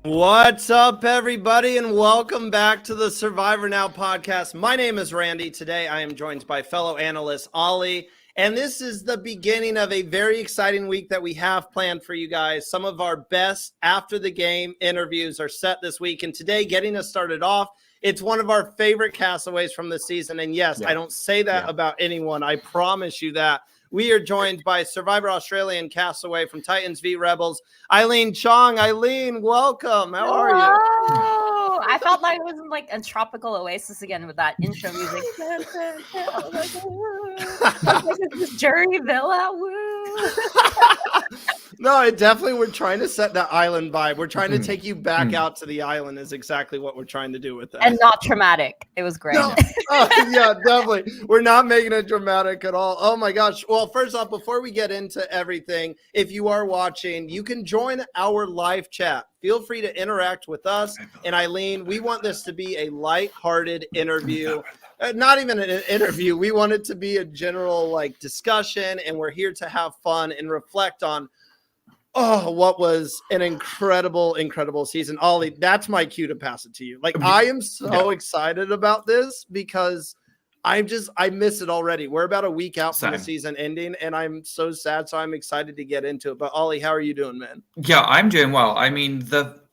What's up, everybody, and welcome back to the Survivor Now podcast. My name is Randy. Today, I am joined by fellow analyst Ollie, and this is the beginning of a very exciting week that we have planned for you guys. Some of our best after the game interviews are set this week, and today, getting us started off, it's one of our favorite castaways from the season, and yes, I don't say that about anyone. I promise you that. We are joined by Survivor Australian castaway from Titans v Rebels, Aileen Chong. Aileen, welcome. How are you? Oh, I felt like it was in like a tropical oasis again with that intro music. This Jury Villa. Woo. No, it definitely, we're trying to set that island vibe. We're trying to take you back out to the island is exactly what we're trying to do with that. And not traumatic. It was great. No. Yeah, definitely. We're not making it dramatic at all. Oh my gosh. Well, first off, before we get into everything, if you are watching, you can join our live chat. Feel free to interact with us and Aileen. We want this to be a lighthearted interview. Not even an interview. We want it to be a general discussion, and we're here to have fun and reflect on what was an incredible season. Ollie, that's my cue to pass it to you. I am so excited about this because I miss it already. We're about a week out from the season ending, and I'm so sad. So I'm excited to get into it. But Ollie, how are you doing, man? Yeah, I'm doing well. I mean,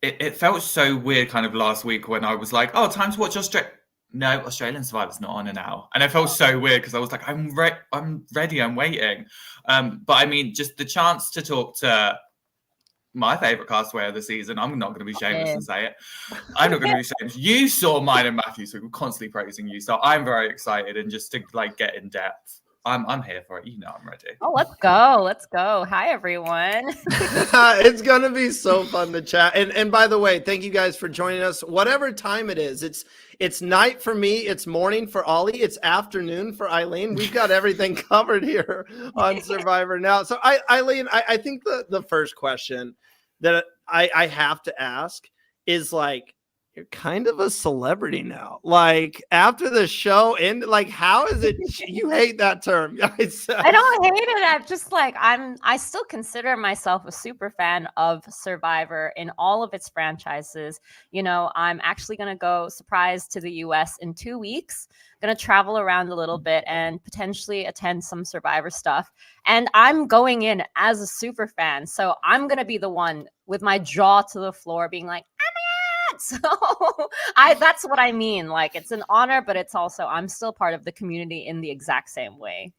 it felt so weird kind of last week when I was like, oh, time to watch Australian Survivor's not on now. And I felt so weird because I was like, I'm ready, I'm waiting. But I mean, just the chance to talk to my favorite castaway of the season. I'm not going to be shameless and say it. I'm not going to be shameless. You saw mine and Matthew, so we're constantly praising you. So I'm very excited, and just to get in depth. I'm here for it. You know I'm ready. Oh, let's go. Let's go. Hi, everyone. It's going to be so fun to chat. And by the way, thank you guys for joining us. Whatever time it is, it's night for me. It's morning for Ollie. It's afternoon for Aileen. We've got everything covered here on Survivor Now. So Aileen, I think the first question that I have to ask is you're kind of a celebrity now. After the show ended, how is it? You hate that term. I don't hate it. I'm just I still consider myself a super fan of Survivor in all of its franchises. You know, I'm actually going to go surprise to the US in 2 weeks. Going to travel around a little bit and potentially attend some Survivor stuff. And I'm going in as a super fan. So I'm going to be the one with my jaw to the floor being like, so that's what I mean. It's an honor, but it's also, I'm still part of the community in the exact same way.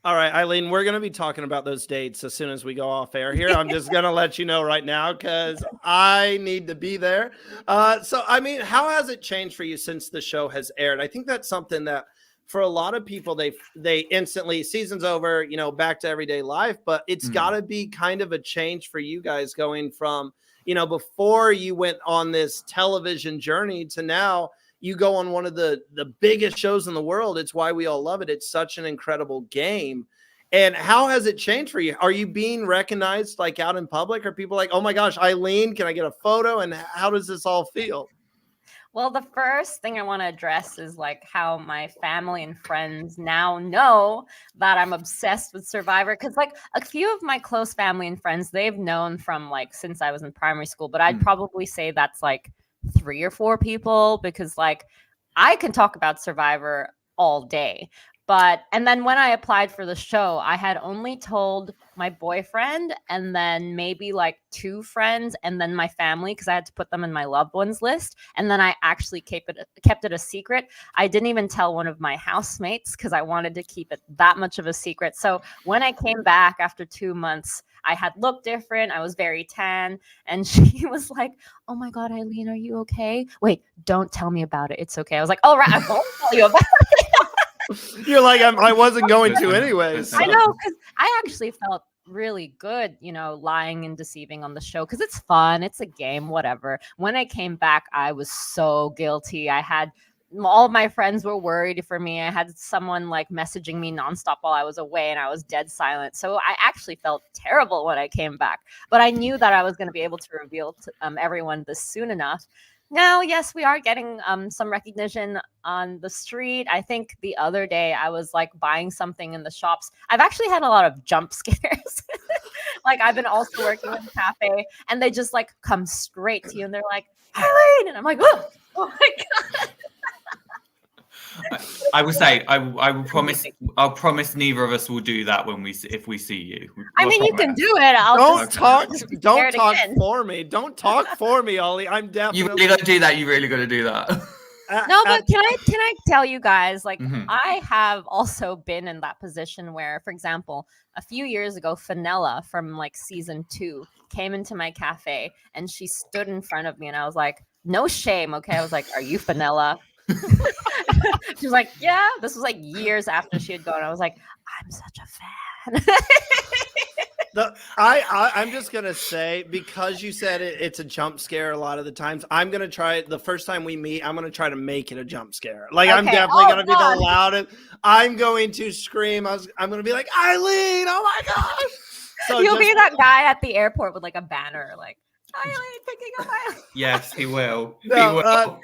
All right, Aileen, we're going to be talking about those dates as soon as we go off air here. I'm just going to let you know right now because I need to be there. So, I mean, how has it changed for you since the show has aired? I think that's something that for a lot of people, they instantly, season's over, back to everyday life, but it's got to be kind of a change for you guys going from, before you went on this television journey to now you go on one of the biggest shows in the world. It's why we all love it. It's such an incredible game. And how has it changed for you? Are you being recognized out in public? Are people like, oh my gosh, Aileen, can I get a photo? And how does this all feel? Well, the first thing I want to address is how my family and friends now know that I'm obsessed with Survivor. Because a few of my close family and friends, they've known from since I was in primary school. But I'd probably say that's 3 or 4 people because I can talk about Survivor all day. And then when I applied for the show, I had only told my boyfriend and then maybe 2 friends and then my family because I had to put them in my loved ones list. And then I actually kept it a secret. I didn't even tell one of my housemates because I wanted to keep it that much of a secret. So when I came back after 2 months, I had looked different. I was very tan. And she was like, oh my God, Aileen, are you okay? Wait, don't tell me about it. It's okay. I was like, all right, I won't tell you about it. You're like, I wasn't going to anyways. So. I know, because I actually felt really good, lying and deceiving on the show because it's fun, it's a game, whatever. When I came back, I was so guilty. I had all of my friends were worried for me. I had someone like messaging me nonstop while I was away, and I was dead silent. So I actually felt terrible when I came back, but I knew that I was going to be able to reveal to everyone this soon enough. Now, yes, we are getting some recognition on the street. I think the other day I was like buying something in the shops. I've actually had a lot of jump scares. Like I've been also working in a cafe, and they just like come straight to you, and they're like, "Aileen," and I'm like, "Oh, oh my god." I will say, I will promise. I'll promise neither of us will do that if we see you. I mean, you can do it. Don't talk again. for me. Don't talk for me, Ollie. I'm definitely. You really got to do that. You really got to do that. No, but can I tell you guys, like, Mhm. I have also been in that position where, for example, a few years ago, Fenella from like season 2 came into my cafe and she stood in front of me, and I was like, no shame, okay? I was like, "Are you Fenella?" She was like, "Yeah." This was like years after she had gone. I was like, "I'm such a fan." I'm just gonna say, because you said it's a jump scare a lot of the times, I'm gonna try it the first time we meet. I'm gonna try to make it a jump scare. Like I'm Okay. definitely Oh, gonna be God. the loudest. I'm going to scream. I'm gonna be like, "Aileen, oh my god!" So You'll be that guy at the airport with like a banner, like, "Aileen picking up Aileen." Yes, he will. No, he will.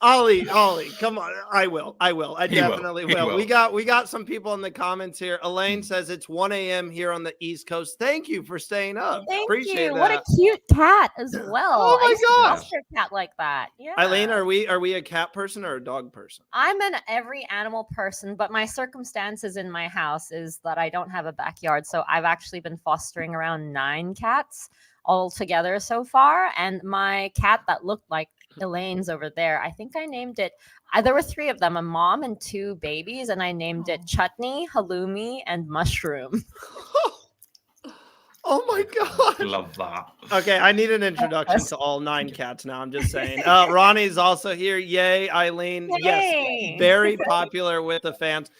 Ollie, come on. I will. I He will. definitely He will. will. We got some people in the comments here. Elaine says it's 1 a.m. here on the East Coast. Thank you for staying up. Thank Appreciate you. that. What a cute cat as well. Oh my I used to gosh. foster a cat like that. Yeah. Eileen, are we a cat person or a dog person? I'm an every animal person, but my circumstances in my house is that I don't have a backyard. So I've actually been fostering around 9 cats altogether so far. And my cat that looked like Elaine's over there, I think I named it. There were 3 of them, a mom and 2 babies, and I named it Chutney, Halloumi, and Mushroom. Oh my god. Love that. Okay, I need an introduction to all 9 cats now. I'm just saying. Ronnie's also here. Yay, Eileen. Yay. Yes, very popular with the fans.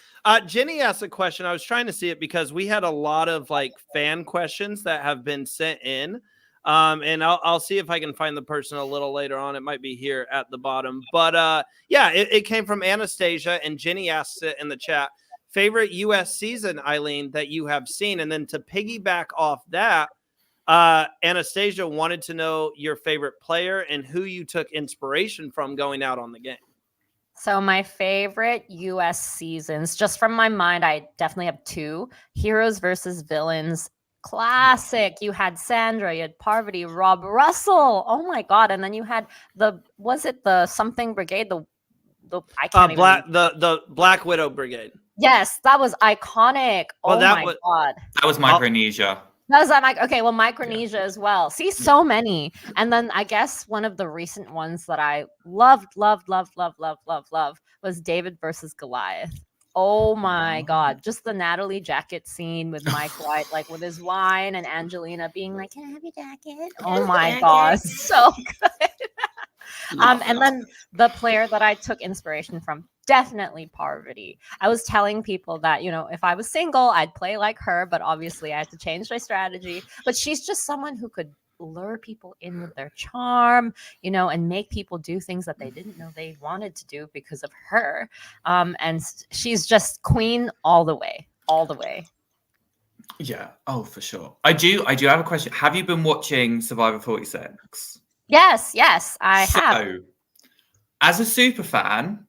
Jenny asked a question. I was trying to see it because we had a lot of like fan questions that have been sent in. And I'll see if I can find the person a little later on. It might be here at the bottom. But yeah, it came from Anastasia, and Jenny asked it in the chat. Favorite U.S. season, Eileen, that you have seen? And then to piggyback off that, Anastasia wanted to know your favorite player and who you took inspiration from going out on the game. So my favorite US seasons, just from my mind, I definitely have 2. Heroes versus Villains. Classic. You had Sandra, you had Parvati, Rob Russell. Oh my god. And then you had the something brigade? The I can't even the Black Widow Brigade. Yes, that was iconic. Well, oh that my god. That was Micronesia. That was okay, well, Micronesia as well. See, so many. And then I guess one of the recent ones that I loved was David versus Goliath. Oh my god. Just the Natalie jacket scene with Mike White, like with his wine, and Angelina being like, "Can I have your jacket?" Oh my god. So good. And then the player that I took inspiration from, definitely Parvati. I was telling people that, if I was single, I'd play like her, but obviously I had to change my strategy. But she's just someone who could lure people in with their charm, and make people do things that they didn't know they wanted to do because of her. And she's just queen all the way. Yeah. Oh, for sure. I do have a question. Have you been watching Survivor 46? Yes, I have. So, as a super fan,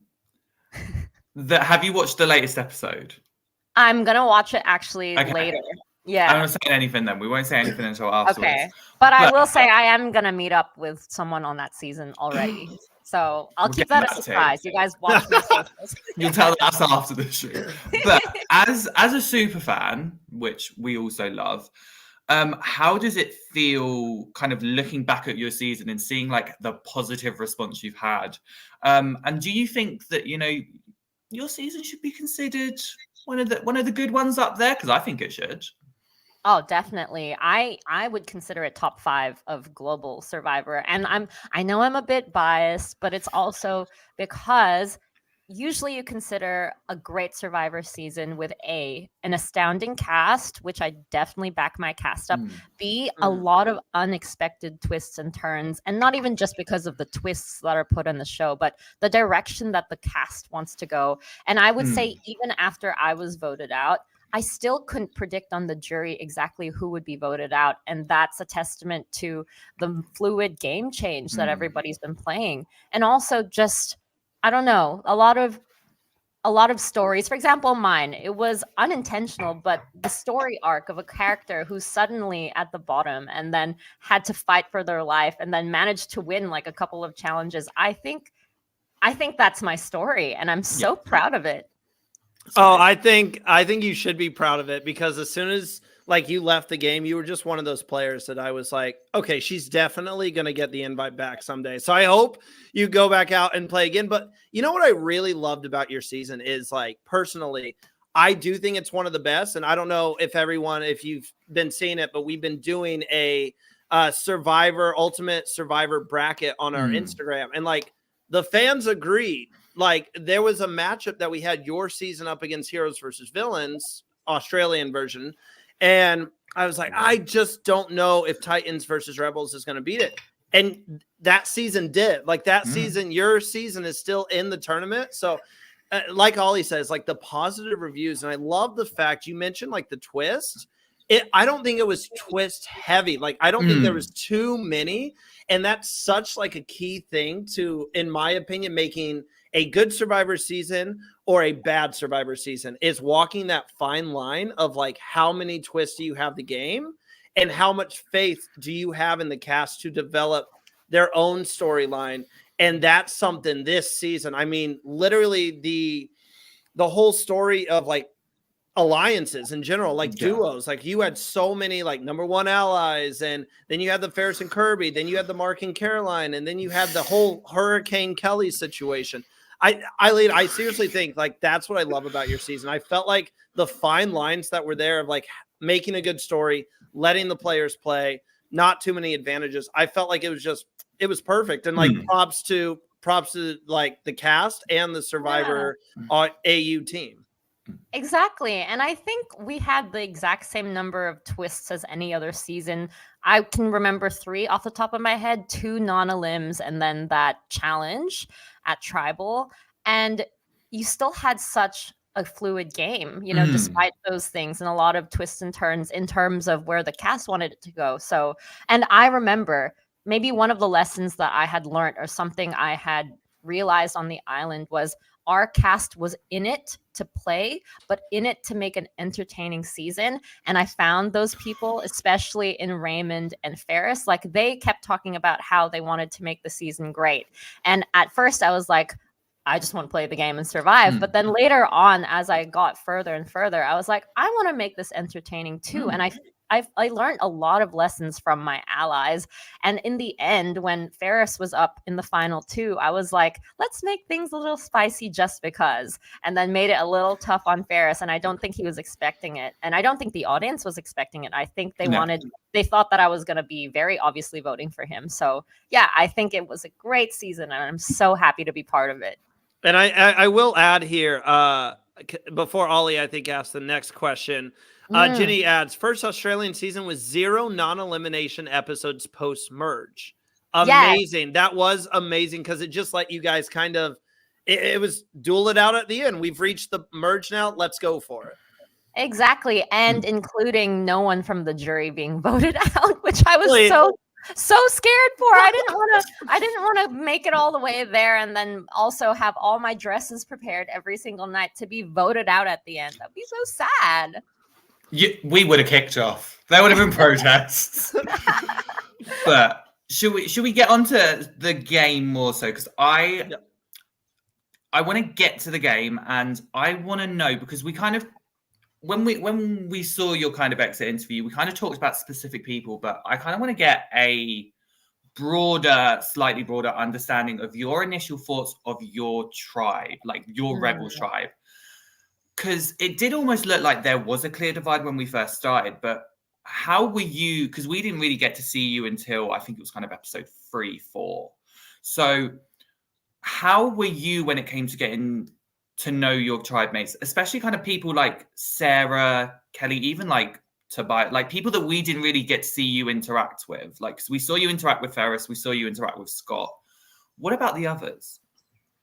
have you watched the latest episode? I'm gonna watch it actually later. Yeah. I'm not saying anything then. We won't say anything until afterwards. Okay. But I will say I am gonna meet up with someone on that season already. So I'll keep that a surprise. You guys watch my socials. You'll tell us after the show. But as a super fan, which we also love, how does it feel kind of looking back at your season and seeing like the positive response you've had? And do you think that, your season should be considered one of the good ones up there? Because I think it should. Oh, definitely. I would consider it top 5 of global Survivor. And I know I'm a bit biased, but it's also because usually you consider a great Survivor season with an astounding cast, which I definitely back my cast up. B, a lot of unexpected twists and turns, and not even just because of the twists that are put in the show, but the direction that the cast wants to go. And I would say even after I was voted out, I still couldn't predict on the jury exactly who would be voted out. And that's a testament to the fluid game change that everybody's been playing. And also just, I don't know, a lot of stories. For example, mine, it was unintentional, but the story arc of a character who's suddenly at the bottom and then had to fight for their life and then managed to win like a couple of challenges. I think that's my story, and I'm so proud of it. I think you should be proud of it, because as soon as like you left the game, you were just one of those players that I was like, okay, she's definitely going to get the invite back someday. So I hope you go back out and play again. But you know what I really loved about your season is, like, personally, I do think it's one of the best. And I don't know if you've been seeing it, but we've been doing a ultimate survivor bracket on our Instagram. And like the fans agreed. Like there was a matchup that we had your season up against Heroes versus Villains, Australian version. And I was like, I just don't know if Titans versus Rebels is going to beat it. And that season did. Like that season, your season is still in the tournament. So like Ollie says, like the positive reviews. And I love the fact you mentioned like the twist. I don't think it was twist heavy. Like, I don't think there was too many. And that's such like a key thing to, in my opinion, making a good Survivor season or a bad Survivor season, is walking that fine line of like, how many twists do you have the game and how much faith do you have in the cast to develop their own storyline. And that's something this season, I mean, literally the whole story of like alliances in general, like duos, like you had so many like number one allies, and then you had the Ferris and Kirby, then you had the Mark and Caroline, and then you had the whole Hurricane Kelly situation. Aileen, I seriously think like that's what I love about your season. I felt like the fine lines that were there of like making a good story, letting the players play, not too many advantages. I felt like it was perfect. And like props to like the cast and the Survivor AU team. Exactly. And I think we had the exact same number of twists as any other season. I can remember 3 off the top of my head, 2 non-elims, and then that challenge at Tribal. And you still had such a fluid game, you know, despite those things, and a lot of twists and turns in terms of where the cast wanted it to go. So, and I remember maybe one of the lessons that I had learned, or something I had realized on the island, was our cast was in it to play, but in it to make an entertaining season. And I found those people, especially in Raymond and Ferris, like they kept talking about how they wanted to make the season great. And at first I was like, I just want to play the game and survive. But then later on, as I got further and further, I was like, I want to make this entertaining too. And I learned a lot of lessons from my allies. And in the end, when Ferris was up in the final 2, I was like, let's make things a little spicy just because. And then made it a little tough on Ferris. And I don't think he was expecting it. And I don't think the audience was expecting it. I think they thought that I was going to be very obviously voting for him. So yeah, I think it was a great season, and I'm so happy to be part of it. And I will add here, before Ollie, I think, asks the next question, Ginny adds, first Australian season with 0 non-elimination episodes post-merge. Amazing. Yes. That was amazing, because it just let you guys kind of, it was duel it out at the end. We've reached the merge now. Let's go for it. Exactly. And including no one from the jury being voted out, which I was so scared for. I didn't want to make it all the way there and then also have all my dresses prepared every single night to be voted out at the end. That'd be so sad. We would have kicked off. There would have been protests. But should we get onto the game more so? Because I want to get to the game, and I want to know, because we kind of, when we saw your kind of exit interview, we kind of talked about specific people, but I kind of want to get a slightly broader understanding of your initial thoughts of your tribe, like your Rebels tribe. Because it did almost look like there was a clear divide when we first started, but how were you, because we didn't really get to see you until I think it was kind of episode 3-4. So how were you when it came to getting to know your tribe mates, especially kind of people like Sarah, Kelly, even like Tobias, like people that we didn't really get to see you interact with. Like we saw you interact with Ferris, we saw you interact with Scott. What about the others?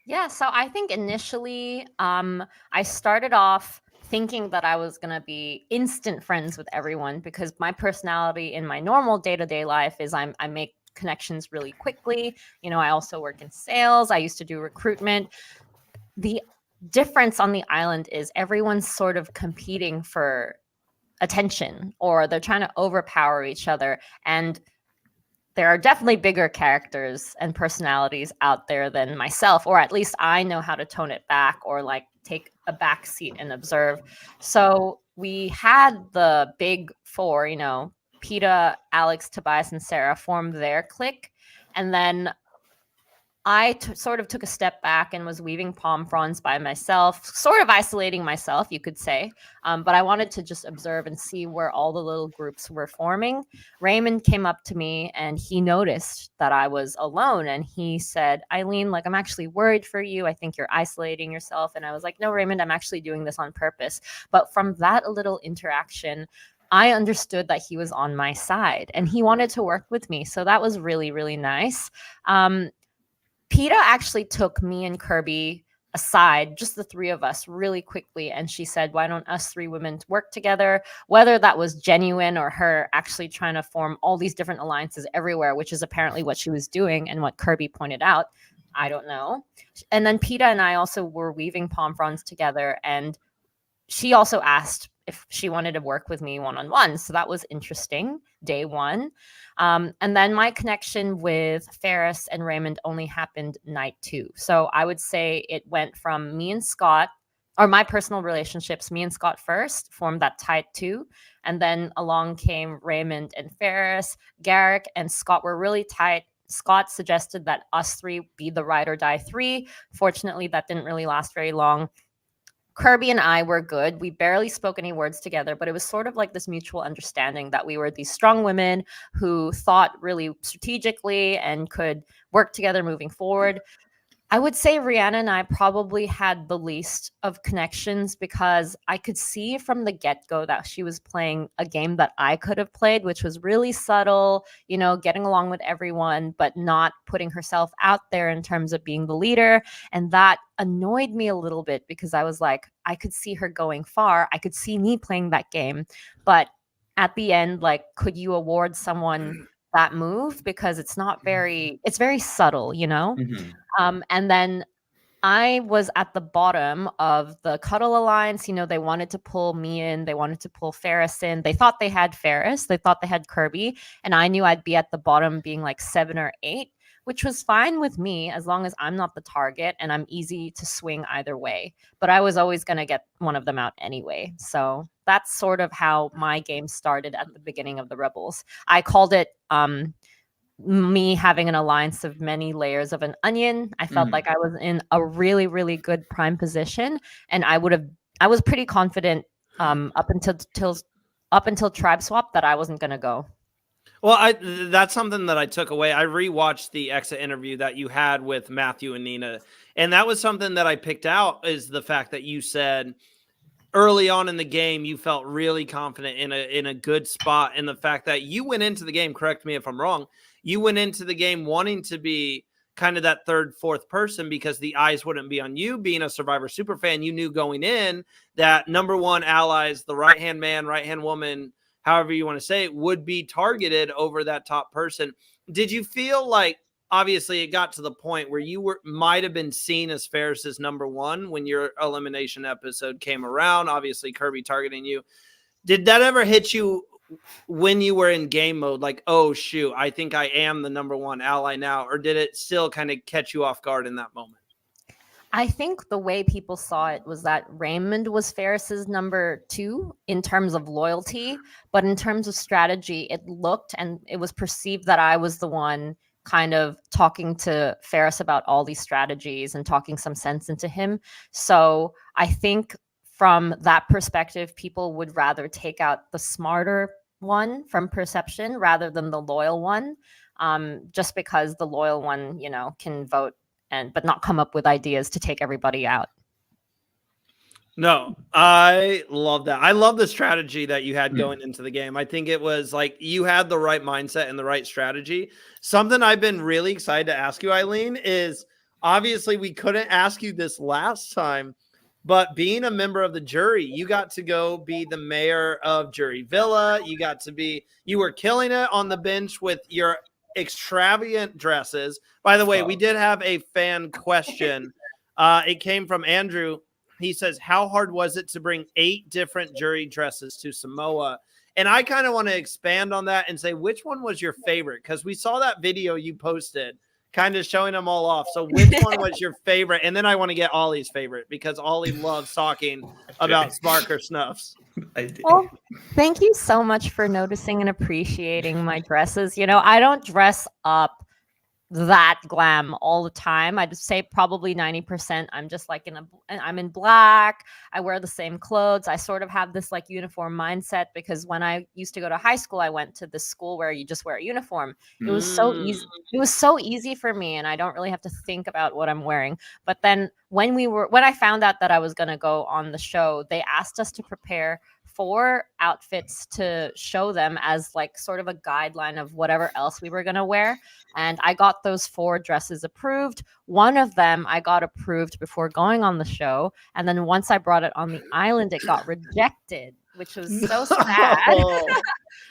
Yeah, so I think initially I started off thinking that I was going to be instant friends with everyone because my personality in my normal day-to-day life is I make connections really quickly. You know, I also work in sales. I used to do recruitment. The difference on the island is everyone's sort of competing for attention, or they're trying to overpower each other. And there are definitely bigger characters and personalities out there than myself, or at least I know how to tone it back or like take a back seat and observe. So we had the big four, you know, Peta, Alex, Tobias, and Sarah formed their clique. And then I sort of took a step back and was weaving palm fronds by myself, sort of isolating myself, you could say. But I wanted to just observe and see where all the little groups were forming. Raymond came up to me and he noticed that I was alone. And he said, Aileen, like, I'm actually worried for you. I think you're isolating yourself. And I was like, no, Raymond, I'm actually doing this on purpose. But from that little interaction, I understood that he was on my side and he wanted to work with me. So that was really, really nice. Peta actually took me and Kirby aside, just the three of us, really quickly. And she said, why don't us three women work together? Whether that was genuine or her actually trying to form all these different alliances everywhere, which is apparently what she was doing and what Kirby pointed out, I don't know. And then Peta and I also were weaving palm fronds together. And she also asked if she wanted to work with me one-on-one. So that was interesting, day one. And then my connection with Ferris and Raymond only happened night two. So I would say it went from me and Scott, or my personal relationships, me and Scott first formed that tight two. And then along came Raymond and Ferris. Garrick and Scott were really tight. Scott suggested that us three be the ride or die three. Fortunately, that didn't really last very long. Kirby and I were good. We barely spoke any words together, but it was sort of like this mutual understanding that we were these strong women who thought really strategically and could work together moving forward. I would say Rihanna and I probably had the least of connections because I could see from the get-go that she was playing a game that I could have played, which was really subtle, you know, getting along with everyone, but not putting herself out there in terms of being the leader. And that annoyed me a little bit because I was like, I could see her going far. I could see me playing that game. But at the end, like, could you award someone that move? Because it's very subtle, you know? Mm-hmm. And then I was at the bottom of the Cuddle Alliance. You know, they wanted to pull me in. They wanted to pull Ferris in. They thought they had Ferris. They thought they had Kirby. And I knew I'd be at the bottom being like 7 or 8, which was fine with me as long as I'm not the target and I'm easy to swing either way. But I was always going to get one of them out anyway. So that's sort of how my game started at the beginning of the Rebels. I called it me having an alliance of many layers of an onion. I felt like I was in a really, really good prime position, and I was pretty confident up until tribe swap that I wasn't gonna go. Well, that's something that I took away. I rewatched the exit interview that you had with Matthew and Nina, and that was something that I picked out is the fact that you said early on in the game you felt really confident in a good spot, and the fact that you went into the game, correct me if I'm wrong, you went into the game wanting to be kind of that third, fourth person because the eyes wouldn't be on you. Being a Survivor super fan, you knew going in that number one allies, the right-hand man, right-hand woman, however you want to say it, would be targeted over that top person. Did you feel like, obviously it got to the point where you might have been seen as Ferris's number one when your elimination episode came around, obviously Kirby targeting you. Did that ever hit you when you were in game mode, like, oh shoot, I think I am the number one ally now? Or did it still kind of catch you off guard in that moment? I think the way people saw it was that Raymond was Ferris's number 2 in terms of loyalty, but in terms of strategy, it looked and it was perceived that I was the one kind of talking to Ferris about all these strategies and talking some sense into him. So I think from that perspective, people would rather take out the smarter one from perception rather than the loyal one, just because the loyal one, you know, can vote but not come up with ideas to take everybody out. No, I love that. I love the strategy that you had going into the game. I think it was like you had the right mindset and the right strategy. Something I've been really excited to ask you, Aileen, is obviously we couldn't ask you this last time, but being a member of the jury, you got to go be the mayor of Jury Villa. You were killing it on the bench with your extravagant dresses. By the way, we did have a fan question. It came from Andrew. He says, how hard was it to bring 8 different jury dresses to Samoa? And I kind of want to expand on that and say, which one was your favorite? Because we saw that video you posted kind of showing them all off. So which one was your favorite? And then I want to get Ollie's favorite because Ollie loves talking about Sparker Snuffs. Well, thank you so much for noticing and appreciating my dresses. I don't dress up that glam all the time. I'd say probably 90%. I'm just like I'm in black. I wear the same clothes. I sort of have this like uniform mindset because when I used to go to high school, I went to this school where you just wear a uniform. It was so easy. It was so easy for me, and I don't really have to think about what I'm wearing. But then when I found out that I was going to go on the show, they asked us to prepare 4 outfits to show them as like sort of a guideline of whatever else we were going to wear. And I got those 4 dresses approved. One of them I got approved before going on the show. And then once I brought it on the island, it got rejected, which was so sad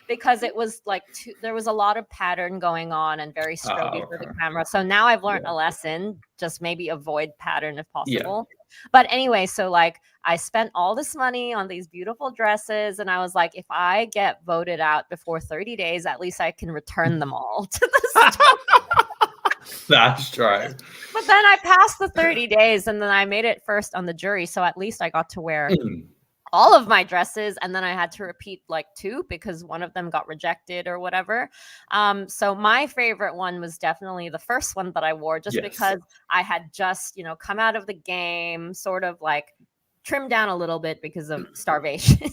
because it was like there was a lot of pattern going on and very stroby for the camera. So now I've learned a lesson, just maybe avoid pattern if possible. But anyway, so like I spent all this money on these beautiful dresses, and I was like, if I get voted out before 30 days, at least I can return them all to the store. That's true. But then I passed the 30 days, and then I made it first on the jury, so at least I got to wear all of my dresses, and then I had to repeat like 2 because one of them got rejected or whatever. So my favorite one was definitely the first one that I wore, just because I had just come out of the game, sort of like trimmed down a little bit because of starvation.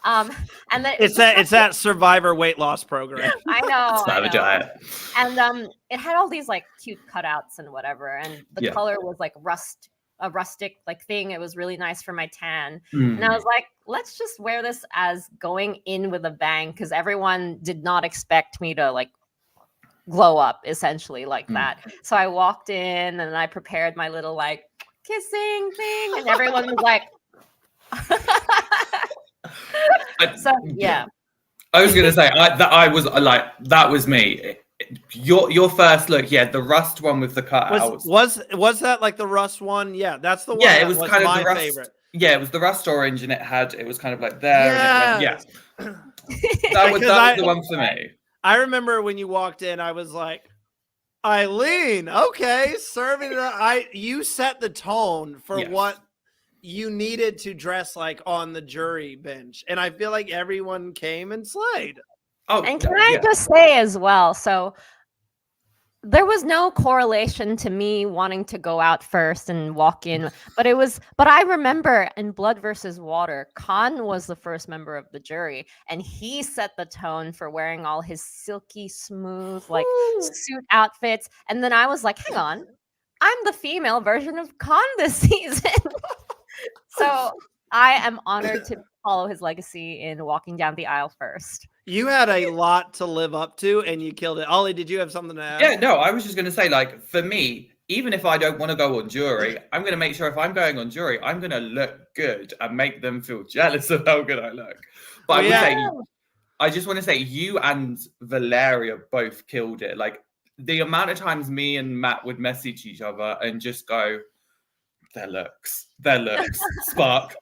And then it's that Survivor weight loss program. I know. Survivor diet. And it had all these like cute cutouts and whatever, and the color was like a rustic like thing. It was really nice for my tan. And I was like, let's just wear this as going in with a bang, because everyone did not expect me to like glow up essentially like that. So I walked in and I prepared my little like kissing thing, and everyone was like so yeah. I was gonna say that was me. Your first look, the rust one with the cutouts. Was that like the rust one? Yeah, that's the one. Yeah, it was kind of my the rust, favorite. Yeah, it was the rust orange, and it was kind of like there. Yeah. And that was the one for me. I remember when you walked in, I was like, Aileen, okay, serving it. You set the tone for what you needed to dress like on the jury bench, and I feel like everyone came and slayed. Oh, and can I just say as well, so there was no correlation to me wanting to go out first and walk in, but I remember in Blood versus Water, Khan was the first member of the jury, and he set the tone for wearing all his silky smooth like suit outfits. And then I was like, hang on, I'm the female version of Khan this season. So I am honored to follow his legacy in walking down the aisle first. You had a lot to live up to, and you killed it. Ollie, did you have something to add? Yeah, no, I was just going to say, like, for me, even if I don't want to go on jury, I'm going to make sure if I'm going on jury, I'm going to look good and make them feel jealous of how good I look. But I just want to say, you and Valeria both killed it. Like, the amount of times me and Matt would message each other and just go, their looks, spark.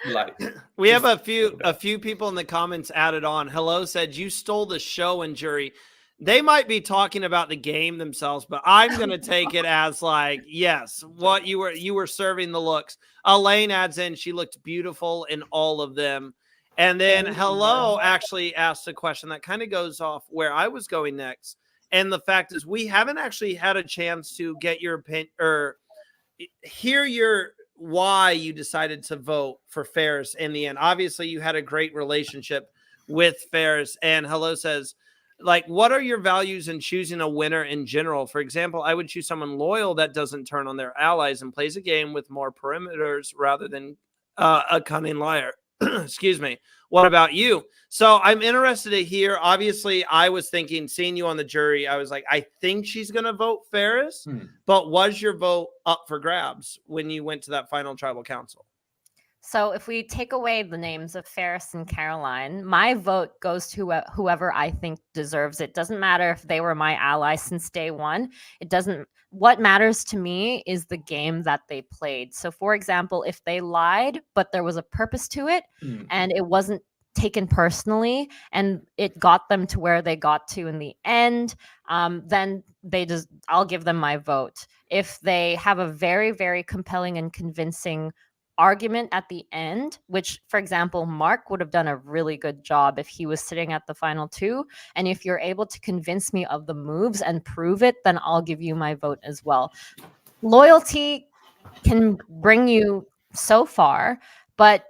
Like, we have a few people in the comments added on. Hello said, you stole the show in jury. They might be talking about the game themselves, but I'm going to take it as like, yes, what you were serving the looks. Elaine adds in, she looked beautiful in all of them. And then Hello actually asked a question that kind of goes off where I was going next. And the fact is, we haven't actually had a chance to get your opinion or hear why you decided to vote for Ferris in the end. Obviously, you had a great relationship with Ferris. And Hello says, like, what are your values in choosing a winner in general? For example, I would choose someone loyal that doesn't turn on their allies and plays a game with more perimeters rather than a cunning liar. Excuse me. What about you? So I'm interested to hear. Obviously, I was thinking, seeing you on the jury, I was like, I think she's going to vote Ferris. But was your vote up for grabs when you went to that final tribal council? So if we take away the names of Ferris and Caroline, my vote goes to whoever I think deserves it. Doesn't matter if they were my ally since day one. It doesn't. What matters to me is the game that they played. So for example, if they lied, but there was a purpose to it and it wasn't taken personally and it got them to where they got to in the end, then I'll give them my vote. If they have a very, very compelling and convincing argument at the end, which, for example, Mark would have done a really good job if he was sitting at the final two. And if you're able to convince me of the moves and prove it, then I'll give you my vote as well. Loyalty can bring you so far, but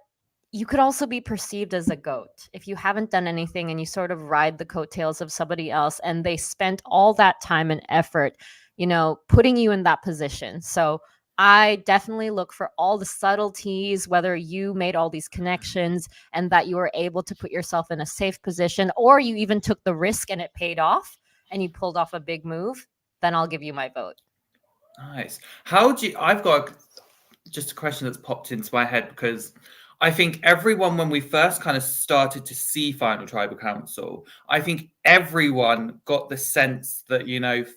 you could also be perceived as a goat if you haven't done anything and you sort of ride the coattails of somebody else and they spent all that time and effort, putting you in that position. So I definitely look for all the subtleties, whether you made all these connections and that you were able to put yourself in a safe position, or you even took the risk and it paid off and you pulled off a big move, then I'll give you my vote. Nice. I've got just a question that's popped into my head, because I think everyone, when we first kind of started to see Final Tribal Council, I think everyone got the sense that,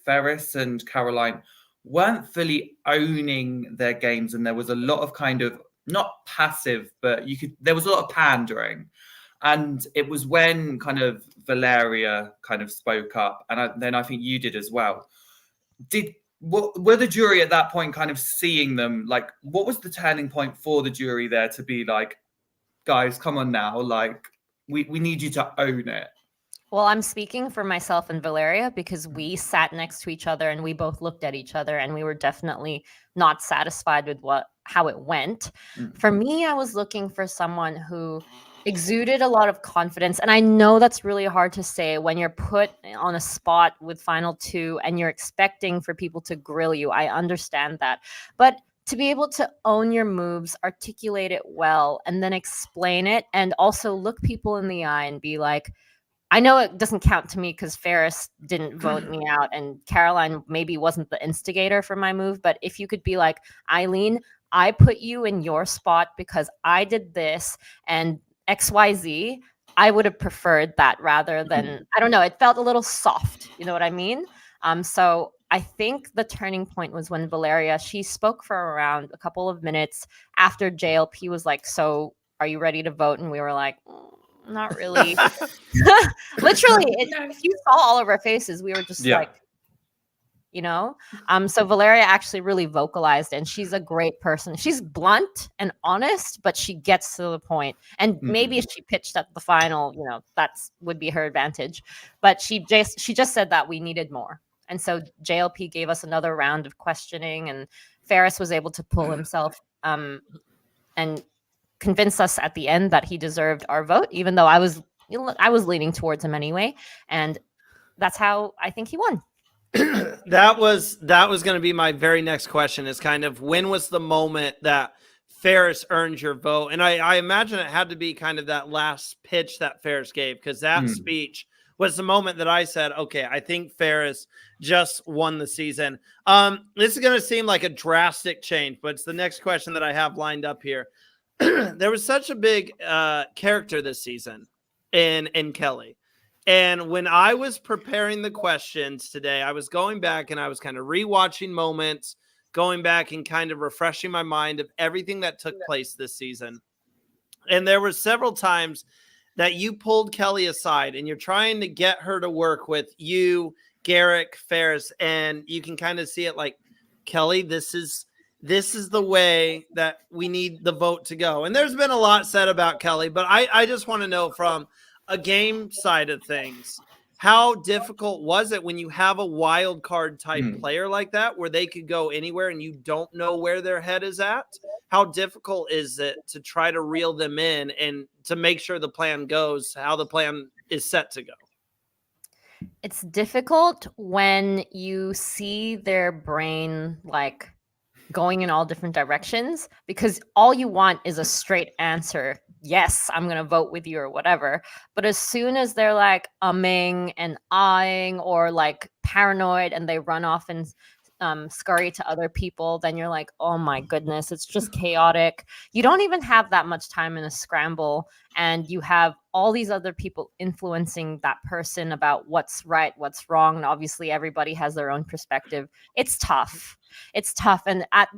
Ferris and Caroline weren't fully owning their games, and there was a lot of kind of not passive, but there was a lot of pandering. And it was when kind of Valeria kind of spoke up, and then I think you did as well. Were the jury at that point kind of seeing them? Like, what was the turning point for the jury there to be like, guys, come on now, like we need you to own it? Well, I'm speaking for myself and Valeria because we sat next to each other and we both looked at each other and we were definitely not satisfied with how it went. For me, I was looking for someone who exuded a lot of confidence. And I know that's really hard to say when you're put on a spot with final two and you're expecting for people to grill you. I understand that. But to be able to own your moves, articulate it well, and then explain it, and also look people in the eye and be like, I know it doesn't count to me because Ferris didn't vote me out and Caroline maybe wasn't the instigator for my move. But if you could be like, Aileen, I put you in your spot because I did this and XYZ, I would have preferred that rather than, I don't know, it felt a little soft. You know what I mean? So I think the turning point was when Valeria, she spoke for around a couple of minutes after JLP was like, so are you ready to vote? And we were like, not really. Literally, if you saw all of our faces, we were just like, so Valeria actually really vocalized, and she's a great person. She's blunt and honest, but she gets to the point. And maybe if she pitched at the final, that's would be her advantage. But she just said that we needed more. And so JLP gave us another round of questioning, and Ferris was able to pull himself and convince us at the end that he deserved our vote, even though I was leaning towards him anyway. And that's how I think he won. That was going to be my very next question, is kind of when was the moment that Ferris earned your vote? And I imagine it had to be kind of that last pitch that Ferris gave, because that speech was the moment that I said, okay, I think Ferris just won the season. This is going to seem like a drastic change, but it's the next question that I have lined up here. There was such a big character this season in Kelly. And when I was preparing the questions today, I was going back and I was kind of rewatching moments, going back and kind of refreshing my mind of everything that took place this season. And there were several times that you pulled Kelly aside and you're trying to get her to work with you, Garrick, Ferris, and you can kind of see it like, Kelly, this is the way that we need the vote to go. And there's been a lot said about Kelly, but I just want to know from a game side of things, how difficult was it when you have a wild card type player like that, where they could go anywhere and you don't know where their head is at? How difficult is it to try to reel them in and to make sure the plan goes how the plan is set to go? It's difficult when you see their brain like going in all different directions because all you want is a straight answer. Yes, I'm going to vote with you or whatever. But as soon as they're like umming and eyeing or like paranoid and they run off and scurry to other people, then you're like, oh my goodness, it's just chaotic. You don't even have that much time in a scramble. And you have all these other people influencing that person about what's right, what's wrong. And obviously, everybody has their own perspective. It's tough. It's tough. And at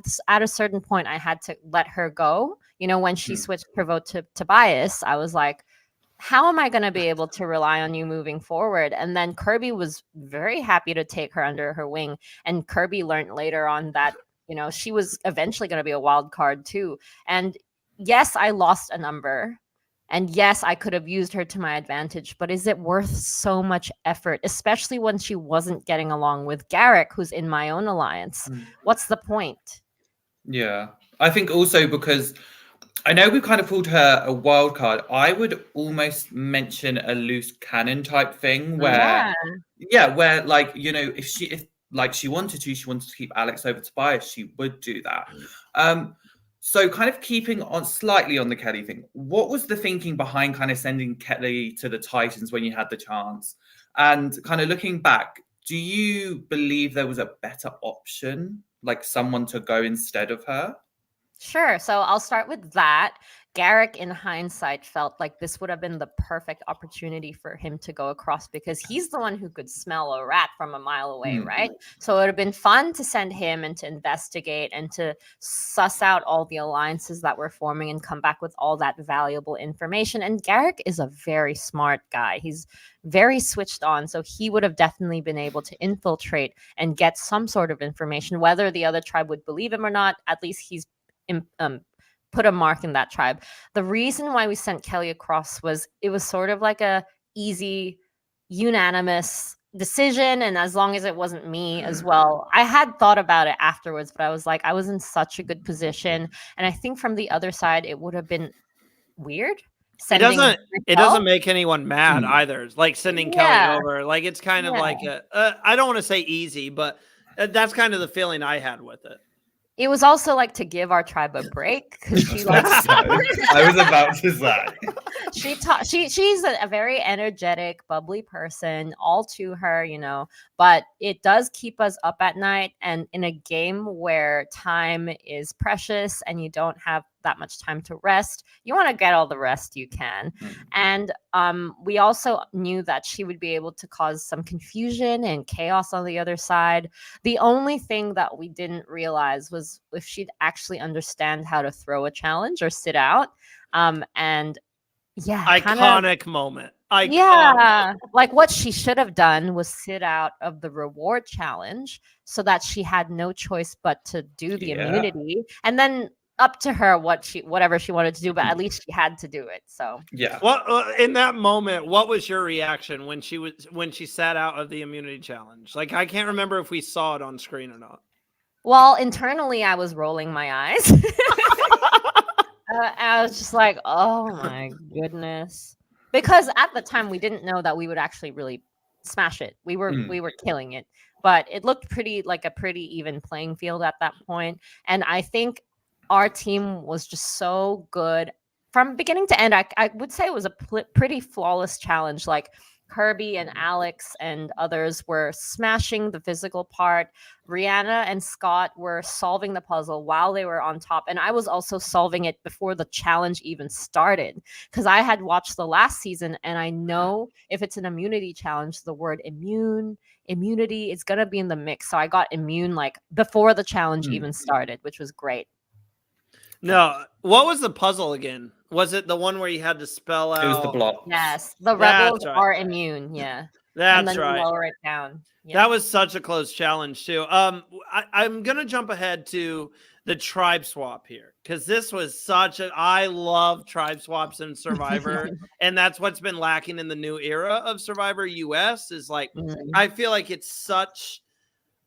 a certain point, I had to let her go. You know, when she switched her vote to Tobias, I was like, how am I going to be able to rely on you moving forward? And then Kirby was very happy to take her under her wing. And Kirby learned later on that, you know, she was eventually going to be a wild card too. And yes, I lost a number. And yes, I could have used her to my advantage, but is it worth so much effort, especially when she wasn't getting along with Garrick, who's in my own alliance? What's the point? Yeah. I think also because I know we've kind of called her a wild card. I would almost mention a loose cannon type thing where, where like, you know, if she wanted to keep Alex over Tobias, she would do that. So kind of keeping on slightly on the Kelly thing, what was the thinking behind kind of sending Kelly to the Titans when you had the chance? And kind of looking back, do you believe there was a better option, like someone to go instead of her? Sure. So I'll start with that. Garrick, in hindsight, felt like this would have been the perfect opportunity for him to go across because he's the one who could smell a rat from a mile away, right? So it would have been fun to send him and to investigate and to suss out all the alliances that were forming and come back with all that valuable information. And Garrick is a very smart guy. He's very switched on. So he would have definitely been able to infiltrate and get some sort of information, whether the other tribe would believe him or not. At least he's put a mark in that tribe. The reason why we sent Kelly across was it was sort of like a easy, unanimous decision. And as long as it wasn't me as well, I had thought about it afterwards, but I was like, I was in such a good position. And I think from the other side, it would have been weird. It doesn't make anyone mad either. Like sending Kelly over, like it's kind of like I don't want to say easy, but that's kind of the feeling I had with it. It was also like to give our tribe a break because she likes. I was about to say. She's a very energetic, bubbly person, all to her, you know. But it does keep us up at night, and in a game where time is precious and you don't have that much time to rest, you want to get all the rest you can. And we also knew that she would be able to cause some confusion and chaos on the other side. The only thing that we didn't realize was if she'd actually understand how to throw a challenge or sit out. And iconic moment. Yeah, like what she should have done was sit out of the reward challenge so that she had no choice but to do the immunity, and then up to her whatever she wanted to do, but at least she had to do it. So What in that moment, what was your reaction when she sat out of the immunity challenge? Like I can't remember if we saw it on screen or not. Well, internally I was rolling my eyes. I was just like, oh my goodness. Because at the time we didn't know that we would actually really smash it. We were killing it. But it looked pretty even playing field at that point. And I think our team was just so good from beginning to end. I would say it was a pretty flawless challenge. Like Kirby and Alex and others were smashing the physical part. Rihanna and Scott were solving the puzzle while they were on top. And I was also solving it before the challenge even started because I had watched the last season and I know if it's an immunity challenge, the word immunity is going to be in the mix. So I got immune like before the challenge even started, which was great. No, what was the puzzle again? Was it the one where you had to spell out? It was the block. Yes, the rebels are immune. Yeah, that's and then right. Lower it down. Yeah. That was such a close challenge too. I'm gonna jump ahead to the tribe swap here because this was I love tribe swaps in Survivor, and that's what's been lacking in the new era of Survivor US. Is like I feel like it's such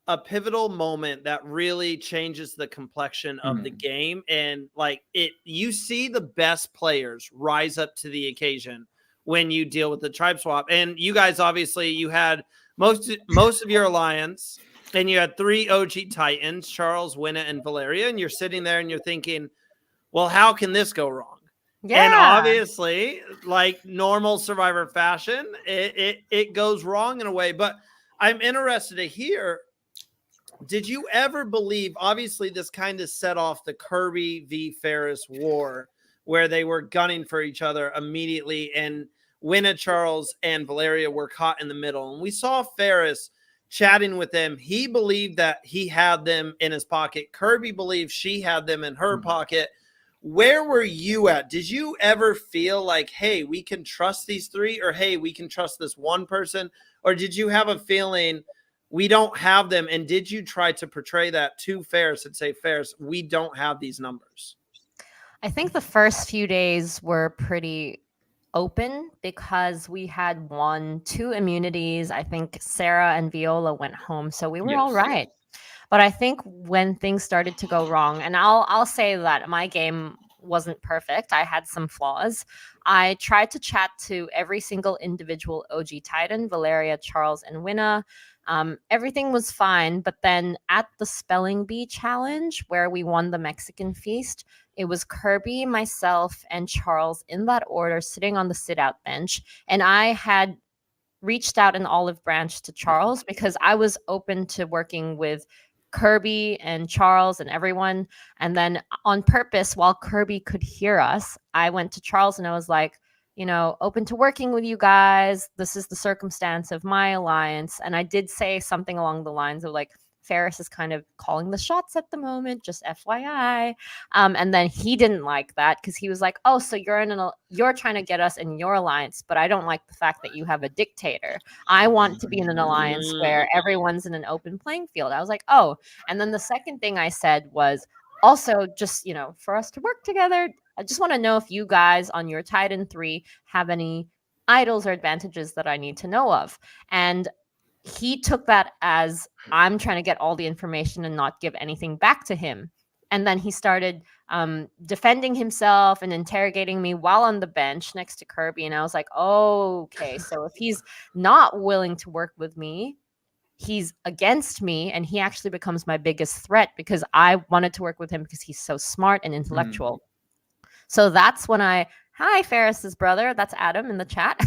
a pivotal moment that really changes the complexion of the game. And like you see the best players rise up to the occasion when you deal with the tribe swap. And you guys, obviously, you had most of your alliance, and you had 3 OG Titans, Charles, Winna, and Valeria, and you're sitting there and you're thinking, well, how can this go wrong? Yeah. And obviously, like normal Survivor fashion, it goes wrong in a way. But I'm interested to hear, did you ever believe, obviously this kind of set off the Kirby v. Ferris war, where they were gunning for each other immediately, and Winna, Charles, and Valeria were caught in the middle. And we saw Ferris chatting with them. He believed that he had them in his pocket. Kirby believed she had them in her pocket. Where were you at? Did you ever feel like, hey, we can trust these 3, or hey, we can trust this one person? Or did you have a feeling we don't have them? And did you try to portray that to Ferris and say, Ferris, we don't have these numbers? I think the first few days were pretty open because we had 2 immunities. I think Sarah and Viola went home, so we were all right. But I think when things started to go wrong, and I'll say that my game wasn't perfect. I had some flaws. I tried to chat to every single individual OG Titan, Valeria, Charles, and Winna. Everything was fine. But then at the Spelling Bee challenge, where we won the Mexican feast, it was Kirby, myself, and Charles in that order sitting on the sit-out bench. And I had reached out an olive branch to Charles because I was open to working with Kirby and Charles and everyone. And then on purpose, while Kirby could hear us, I went to Charles and I was like, open to working with you guys. This is the circumstance of my alliance. And I did say something along the lines of like, Ferris is kind of calling the shots at the moment, just FYI. And then he didn't like that because he was like, oh, so you're trying to get us in your alliance, but I don't like the fact that you have a dictator. I want to be in an alliance where everyone's in an open playing field. I was like, oh. And then the second thing I said was also just, for us to work together, I just want to know if you guys on your Titan 3 have any idols or advantages that I need to know of. And he took that as I'm trying to get all the information and not give anything back to him. And then he started defending himself and interrogating me while on the bench next to Kirby. And I was like, oh, okay. So if he's not willing to work with me, he's against me. And he actually becomes my biggest threat because I wanted to work with him because he's so smart and intellectual. So that's when hi, Ferris's brother. That's Adam in the chat.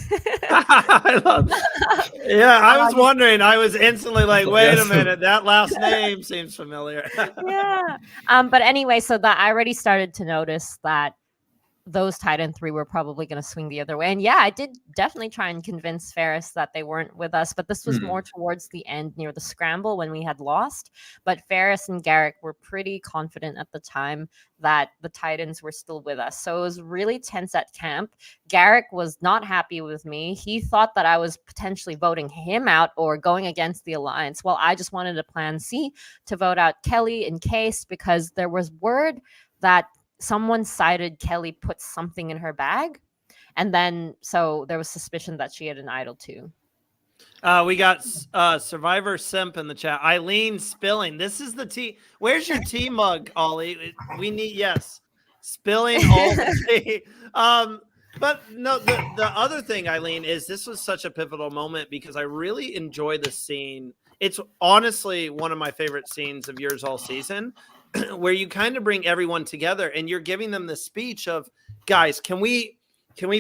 I love that. Yeah, I was wondering. I was instantly like, wait a minute. That last name seems familiar. Yeah. But anyway, so that I already started to notice that those Titan 3 were probably going to swing the other way. And yeah, I did definitely try and convince Ferris that they weren't with us, but this was more towards the end near the scramble when we had lost. But Ferris and Garrick were pretty confident at the time that the Titans were still with us. So it was really tense at camp. Garrick was not happy with me. He thought that I was potentially voting him out or going against the alliance. Well, I just wanted a plan C to vote out Kelly in case, because there was word that someone cited Kelly put something in her bag. And then, so there was suspicion that she had an idol too. We got Survivor Simp in the chat. Aileen Spilling. This is the tea. Where's your tea mug, Ollie? We need, yes. Spilling all the tea. But no, the other thing, Aileen, is this was such a pivotal moment because I really enjoy the scene. It's honestly one of my favorite scenes of yours all season, where you kind of bring everyone together and you're giving them the speech of, guys, can we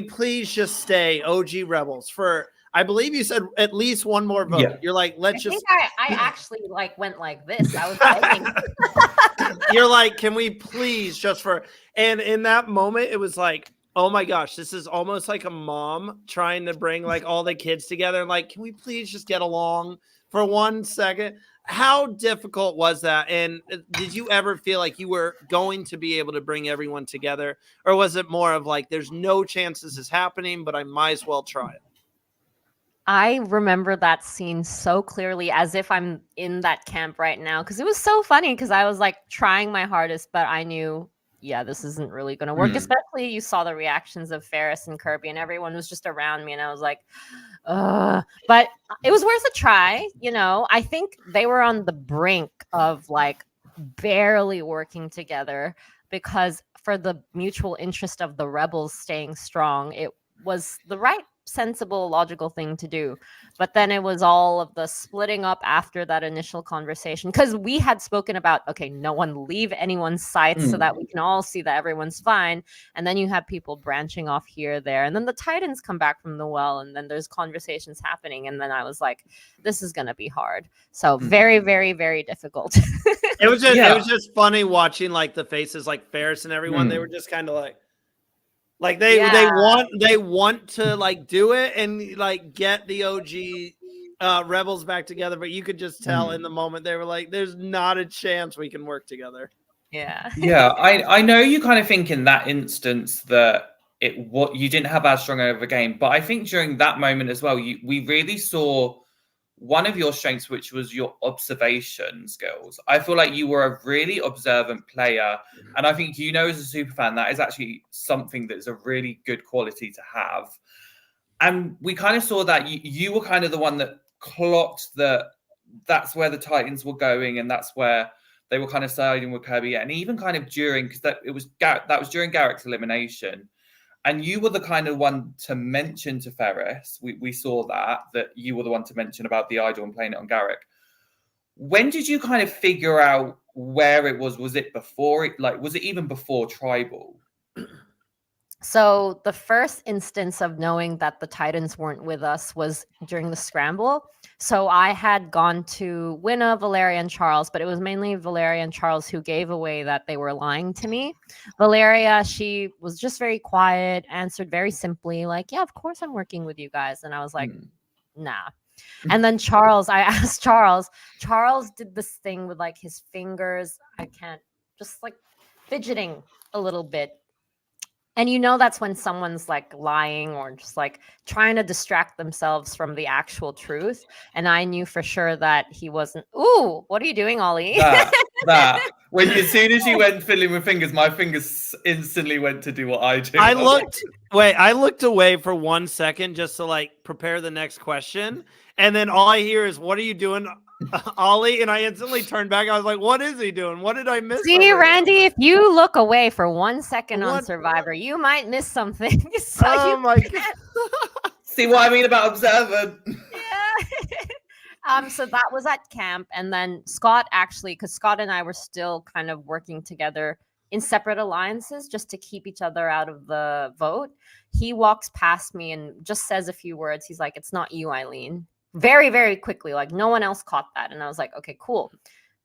please just stay OG Rebels for, I believe you said at least one more vote. Yeah. You're like, I actually like went like this. I was begging. You're like, can we please just for, and in that moment, it was like, oh my gosh, this is almost like a mom trying to bring like all the kids together. Like, can we please just get along for 1 second? How difficult was that? And did you ever feel like you were going to be able to bring everyone together? Or was it more of like, there's no chance this is happening, but I might as well try it? I remember that scene so clearly as if I'm in that camp right now. Because it was so funny because I was like trying my hardest, but I knew, yeah, this isn't really going to work. Especially you saw the reactions of Ferris and Kirby and everyone was just around me. And I was like, but it was worth a try. I think they were on the brink of like barely working together because for the mutual interest of the Rebels staying strong, it was the right sensible, logical thing to do. But then it was all of the splitting up after that initial conversation, because we had spoken about, okay, no one leave anyone's sights so that we can all see that everyone's fine. And then you have people branching off here, there, and then the Titans come back from the well, and then there's conversations happening. And then I was like, this is gonna be hard. So very, very, very difficult. It was just funny watching like the faces, like Ferris and everyone. They were just kind of like they want to like do it and like get the OG rebels back together, but you could just tell in the moment they were like, there's not a chance we can work together. Yeah. Yeah, I know you kind of think in that instance that you didn't have as strong of a game, but I think during that moment as well, we really saw one of your strengths, which was your observation skills. I feel like you were a really observant player. And I think, as a super fan, that is actually something that is a really good quality to have. And we kind of saw that you were kind of the one that clocked that's where the Titans were going. And that's where they were kind of siding with Kirby. And even kind of during, because that was during Garrick's elimination. And you were the kind of one to mention to Ferris. We saw that you were the one to mention about the idol and playing it on Garrick. When did you kind of figure out where it was? Was it before was it even before Tribal? So the first instance of knowing that the Titans weren't with us was during the scramble. So I had gone to Winna, Valeria, and Charles, but it was mainly Valeria and Charles who gave away that they were lying to me. Valeria, she was just very quiet, answered very simply, like, yeah, of course I'm working with you guys. And I was like, nah. And then Charles, I asked Charles did this thing with like his fingers. I can't, just like fidgeting a little bit. And that's when someone's like lying or just like trying to distract themselves from the actual truth. And I knew for sure that he wasn't. Ooh, what are you doing, Ollie? That. As soon as you went fiddling with fingers, my fingers instantly went to do what I do. I looked away for 1 second just to like prepare the next question. And then all I hear is, what are you doing, Ollie? And I instantly turned back. I was like, what is he doing? What did I miss? See, Randy, if you look away for 1 second on Survivor, you might miss something. So oh my God. See what I mean about observant? Yeah. So that was at camp. And then Scott actually, because Scott and I were still kind of working together in separate alliances just to keep each other out of the vote. He walks past me and just says a few words. He's like, it's not you, Aileen. Very, very quickly. Like no one else caught that. And I was like, okay, cool.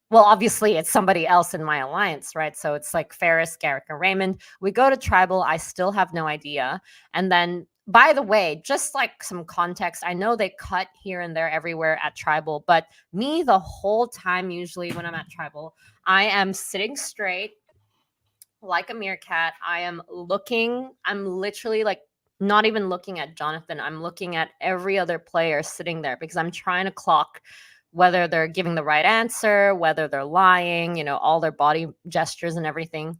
Well, obviously it's somebody else in my alliance, right? So it's like Ferris, Garrick, and Raymond. We go to Tribal. I still have no idea. And then, by the way, just like some context, I know they cut here and there everywhere at Tribal, but me the whole time, usually when I'm at Tribal, I am sitting straight like a meerkat. I'm literally like not even looking at Jonathan. I'm looking at every other player sitting there because I'm trying to clock whether they're giving the right answer, whether they're lying, all their body gestures and everything.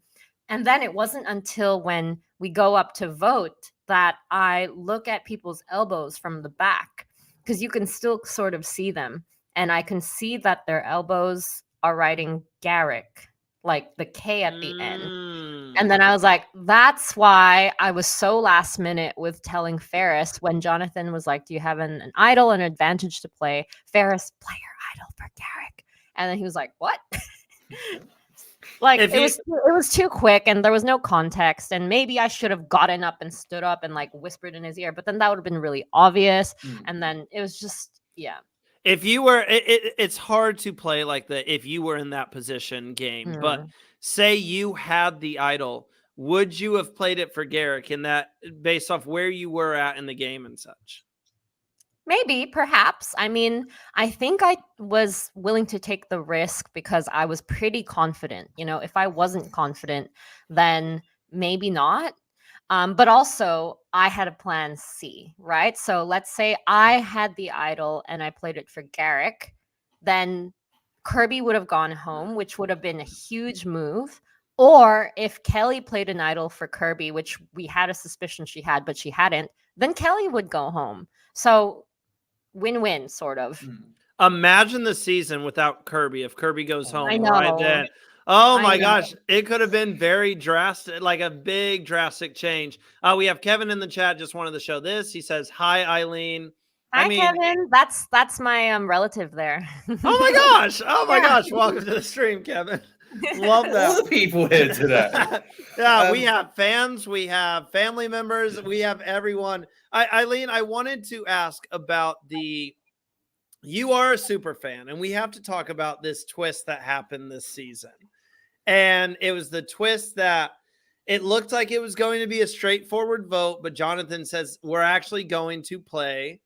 And then it wasn't until when we go up to vote that I look at people's elbows from the back, because you can still sort of see them. And I can see that their elbows are writing Garrick, like the K at the end. And then I was like, that's why I was so last minute with telling Ferris when Jonathan was like, do you have an idol, an advantage to play? Ferris, play your idol for Garrick. And then he was like, what? Like it was too quick and there was no context. And maybe I should have gotten up and stood up and like whispered in his ear, but then that would have been really obvious. And then it was just, yeah. If you were, it's hard to play like if you were in that position game, but say you had the idol, would you have played it for Garrick in that based off where you were at in the game and such? Maybe, perhaps. I mean, I think I was willing to take the risk because I was pretty confident. If I wasn't confident, then maybe not. But also, I had a plan C, right? So let's say I had the idol and I played it for Garrick, then Kirby would have gone home, which would have been a huge move. Or if Kelly played an idol for Kirby, which we had a suspicion she had, but she hadn't, then Kelly would go home. So win-win, sort of. Imagine the season without Kirby. If Kirby goes home, I know. right then. Oh I my know. gosh, it could have been very drastic, like a big drastic change. We have Kevin in the chat, just wanted to show this. He says, "Hi, Eileen." I Hi, mean, Kevin. That's my relative there. oh my Yeah. gosh, welcome to the stream, Kevin. Love All that. the people here today. Yeah, we have fans, we have family members, we have everyone. Eileen, I wanted to ask about you are a super fan, and we have to talk about this twist that happened this season. And it was the twist that it looked like it was going to be a straightforward vote, but Jonathan says we're actually going to play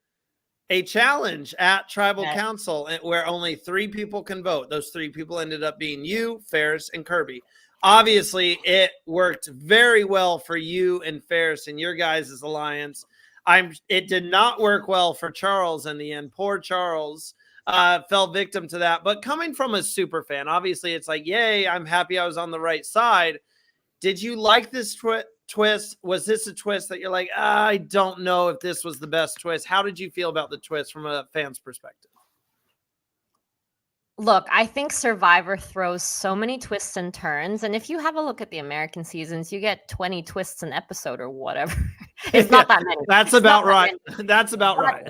a challenge at Tribal Yes. Council where only 3 people can vote. Those 3 people ended up being you, Ferris, and Kirby. Obviously, it worked very well for you and Ferris and your guys' alliance. It did not work well for Charles in the end. Poor Charles fell victim to that. But coming from a super fan, obviously it's like, yay, I'm happy I was on the right side. Did you like this twist? Was this a twist that you're like, I don't know if this was the best twist? How did you feel about the twist from a fan's perspective? Look, I think Survivor throws so many twists and turns. And if you have a look at the American seasons, you get 20 twists an episode or whatever. It's not that many. That's It's not about that right. many. That's about right.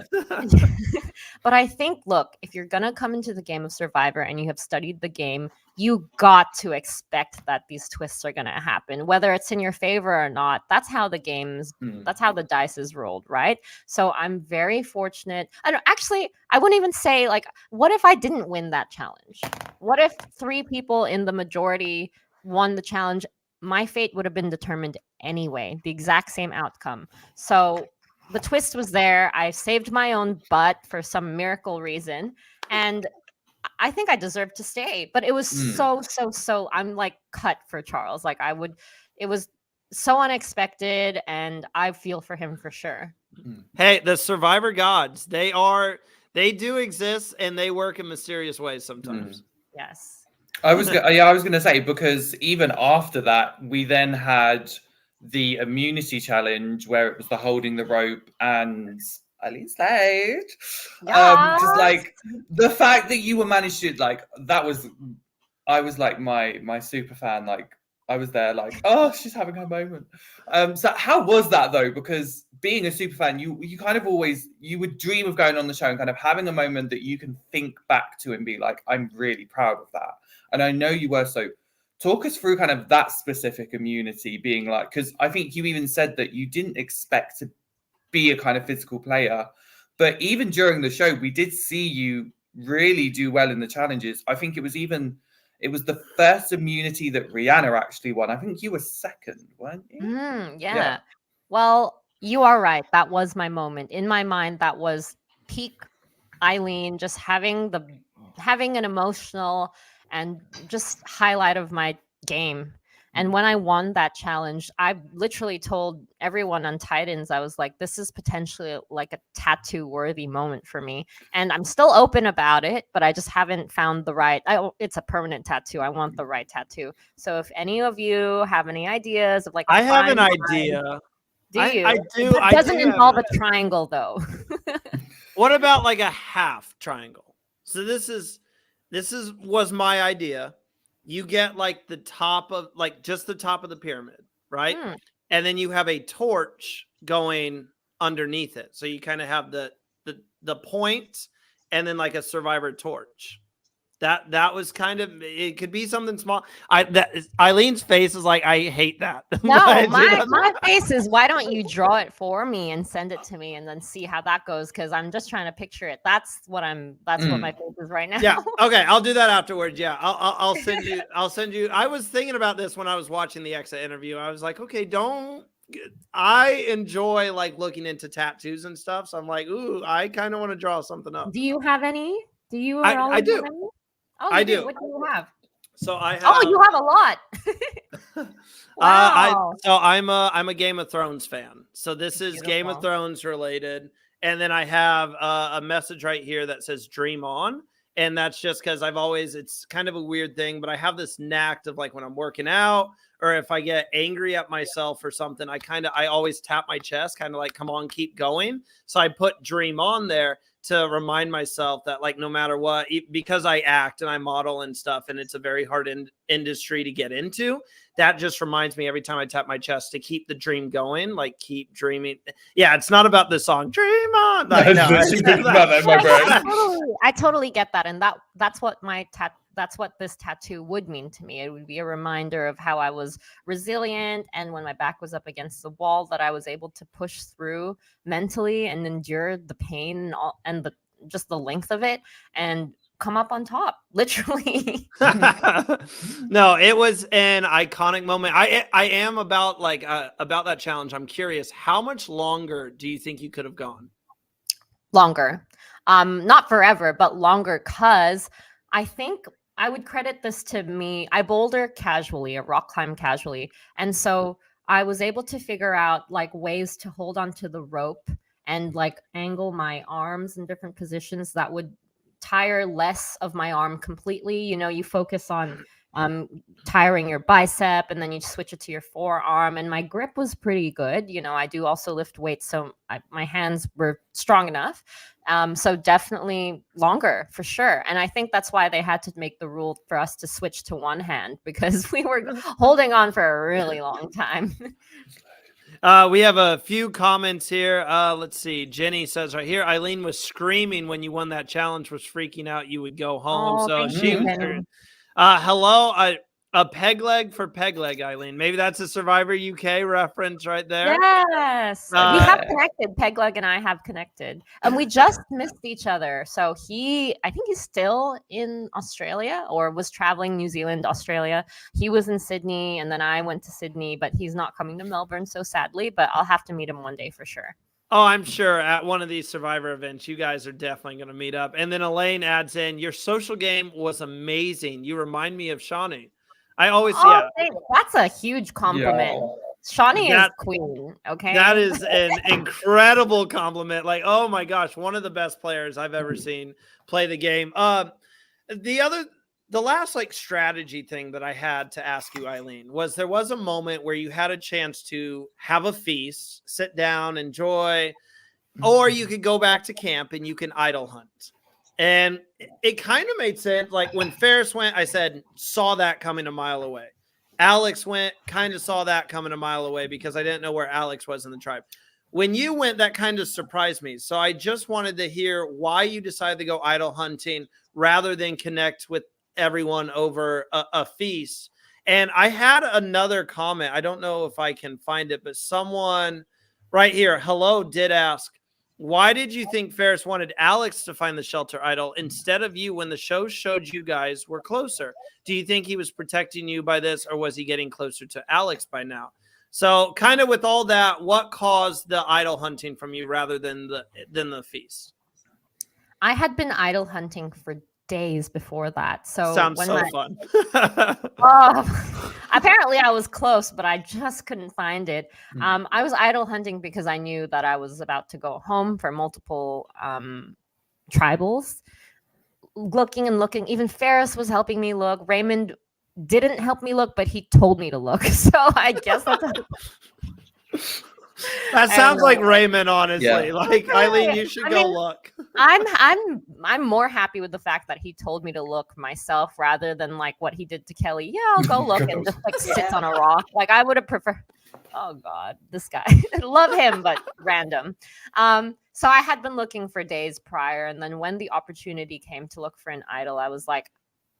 But I think, look, if you're going to come into the game of Survivor and you have studied the game, you got to expect that these twists are going to happen, whether it's in your favor or not. That's how that's how the dice is rolled, right? So I'm very fortunate. I wouldn't even say, like, what if I didn't win that challenge? What if 3 people in the majority won the challenge? My fate would have been determined anyway, the exact same outcome. So the twist was there. I saved my own butt for some miracle reason. And I think I deserved to stay, but it was so I'm like cut for Charles. Like it was so unexpected, and I feel for him for sure. Hey, the Survivor gods, they do exist, and they work in mysterious ways sometimes. Yes. I was going to say, because even after that, we then had the immunity challenge where it was the holding the rope and Aileen slayed. Just like the fact that you were managed to, like, I was like my super fan, like I was there like, oh, she's having her moment. So how was that though? Because being a super fan, you kind of you would dream of going on the show and kind of having a moment that you can think back to and be like, I'm really proud of that. And I know you were. So talk us through kind of that specific immunity being like, because I think you even said that you didn't expect to be a kind of physical player, but even during the show, we did see you really do well in the challenges. I think it was the first immunity that Rihanna actually won. I think you were second, weren't you? Yeah. Well, you are right. That was my moment. In my mind, that was peak Aileen, just having an emotional and just highlight of my game. And when I won that challenge, I literally told everyone on Titans, I was like, this is potentially like a tattoo worthy moment for me. And I'm still open about it, but I just haven't found the right, it's a permanent tattoo. I want the right tattoo. So if any of you have any ideas of like, I have an idea. Do you? I do. It doesn't involve a triangle though. What about like a half triangle? So this was my idea. You get like the top of just the top of the pyramid, right? And then you have a torch going underneath it. So you kind of have the point and then like a survivor torch. That was kind of, it could be something small. Eileen's face is like, I hate that. No, my face is, why don't you draw it for me and send it to me and then see how that goes? Because I'm just trying to picture it. That's what my face is right now. Yeah. Okay. I'll do that afterwards. Yeah. I'll send you. I was thinking about this when I was watching the exit interview. I was like, okay, I enjoy like looking into tattoos and stuff. So I'm like, ooh, I kind of want to draw something up. Do you have any? Do you? I do. Oh, I do. What do you have? So I have. Oh, you have a lot. Wow. I'm a Game of Thrones fan. So this is Game of Thrones related. And then I have a message right here that says "Dream On," and that's just because it's kind of a weird thing, but I have this knack of like when I'm working out or if I get angry at myself or something, I always tap my chest, kind of like, come on, keep going. So I put "Dream On" there. to remind myself that like, no matter what, because I act and I model and stuff, and it's a very hard industry to get into, that just reminds me every time I tap my chest to keep the dream going, like keep dreaming. Yeah, it's not about the song "Dream On." Like, no, I totally get that, and that's what that's what this tattoo would mean to me. It would be a reminder of how I was resilient, and when my back was up against the wall, that I was able to push through mentally and endure the pain and just the length of it and come up on top, literally. No, it was an iconic moment. I am about that challenge. I'm curious, how much longer do you think you could have gone? Longer. Not forever, but longer, because I think I would credit this to me. I boulder casually, I rock climb casually. And so I was able to figure out like ways to hold onto the rope and like angle my arms in different positions that would tire less of my arm completely. You know, you focus on tiring your bicep and then you switch it to your forearm, and my grip was pretty good. You know, I do also lift weights, so my hands were strong enough. So definitely longer for sure. And I think that's why they had to make the rule for us to switch to one hand, because we were holding on for a really long time. We have a few comments here. Let's see. Jenny says right here, Aileen was screaming when you won that challenge, was freaking out you would go home. So she was hello, a peg leg for peg leg, Aileen. Maybe that's a Survivor UK reference right there. Yes. We have connected. Peg leg and I have connected. And we just missed each other. So I think he's still in Australia, or was traveling New Zealand, Australia. He was in Sydney, and then I went to Sydney, but he's not coming to Melbourne, so sadly, but I'll have to meet him one day for sure. Oh, I'm sure at one of these Survivor events, you guys are definitely going to meet up. And then Elaine adds in, your social game was amazing. You remind me of Shawnee. I always, that's a huge compliment. Yeah. Shawnee is queen. Okay. That is an incredible compliment. Like, oh my gosh, one of the best players I've ever seen play the game. The last like strategy thing that I had to ask you, Aileen, was there was a moment where you had a chance to have a feast, sit down, enjoy, or you could go back to camp and you can idle hunt. And it kind of made sense. Like when Ferris went, I said, saw that coming a mile away. Alex went, kind of saw that coming a mile away because I didn't know where Alex was in the tribe. When you went, that kind of surprised me. So I just wanted to hear why you decided to go idle hunting rather than connect with everyone over a feast. And I had another comment. I don't know if I can find it, but someone right here, hello, did ask, why did you think Ferris wanted Alex to find the shelter idol instead of you when the show showed you guys were closer? Do you think he was protecting you by this, or was he getting closer to Alex by now? So kind of with all that, what caused the idol hunting from you rather than the feast? I had been idol hunting for days before that. So sounds so fun. Apparently I was close, but I just couldn't find it. I was idol hunting because I knew that I was about to go home for multiple tribals. Looking and looking. Even Ferris was helping me look. Raymond didn't help me look, but he told me to look. So I guess that's that sounds like Raymond, honestly. Yeah. Like, Aileen, you should go look. I'm more happy with the fact that he told me to look myself rather than like what he did to Kelly. Yeah, I'll go look and just like sits on a rock. Like I would have preferred. Oh God, this guy. Love him, but random. So I had been looking for days prior, and then when the opportunity came to look for an idol, I was like,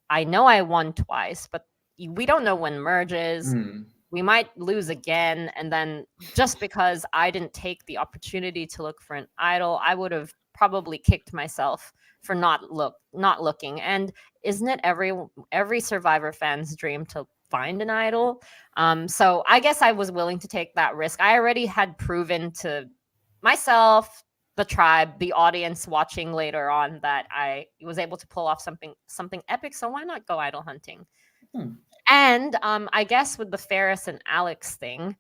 I know I won twice, but we don't know when merges. We might lose again. And then just because I didn't take the opportunity to look for an idol, I would have probably kicked myself for not looking. And isn't it every Survivor fan's dream to find an idol? So I guess I was willing to take that risk. I already had proven to myself, the tribe, the audience watching later on, that I was able to pull off something epic. So why not go idol hunting? And I guess with the Ferris and Alex thing,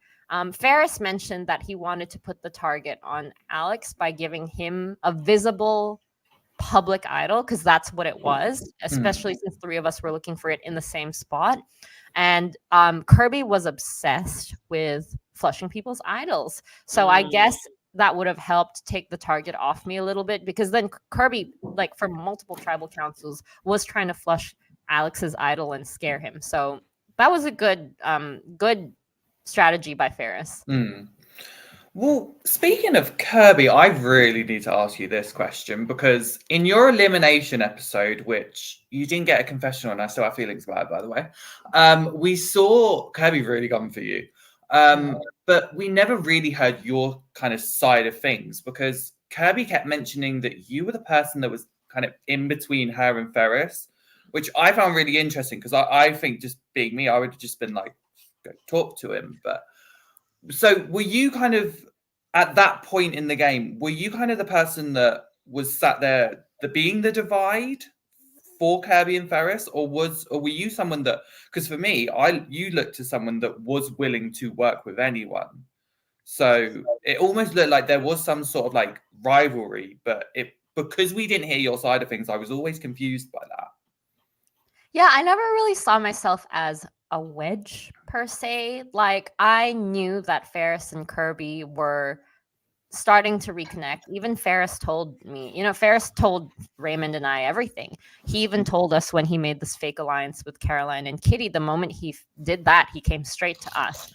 Ferris mentioned that he wanted to put the target on Alex by giving him a visible public idol, because that's what it was, especially since three of us were looking for it in the same spot. And Kirby was obsessed with flushing people's idols. So I guess that would have helped take the target off me a little bit, because then Kirby, like for multiple tribal councils, was trying to flush Alex's idol and scare him. So that was a good strategy by Ferris. Well, speaking of Kirby, I really need to ask you this question, because in your elimination episode, which you didn't get a confession on, I still have feelings about it, by the way, we saw Kirby really gone for you. But we never really heard your kind of side of things, because Kirby kept mentioning that you were the person that was kind of in between her and Ferris, which I found really interesting, because I think, just being me, I would have just been like, go talk to him. But so were you kind of, at that point in the game, were you kind of the person that was sat there, being the divide for Kirby and Ferris, or were you someone that, because for me, you looked to someone that was willing to work with anyone. So it almost looked like there was some sort of like rivalry, but because we didn't hear your side of things, I was always confused by that. Yeah, I never really saw myself as a wedge per se. Like, I knew that Ferris and Kirby were starting to reconnect. Even Ferris told me, Ferris told Raymond and I everything. He even told us when he made this fake alliance with Caroline and Kitty, the moment he did that, he came straight to us.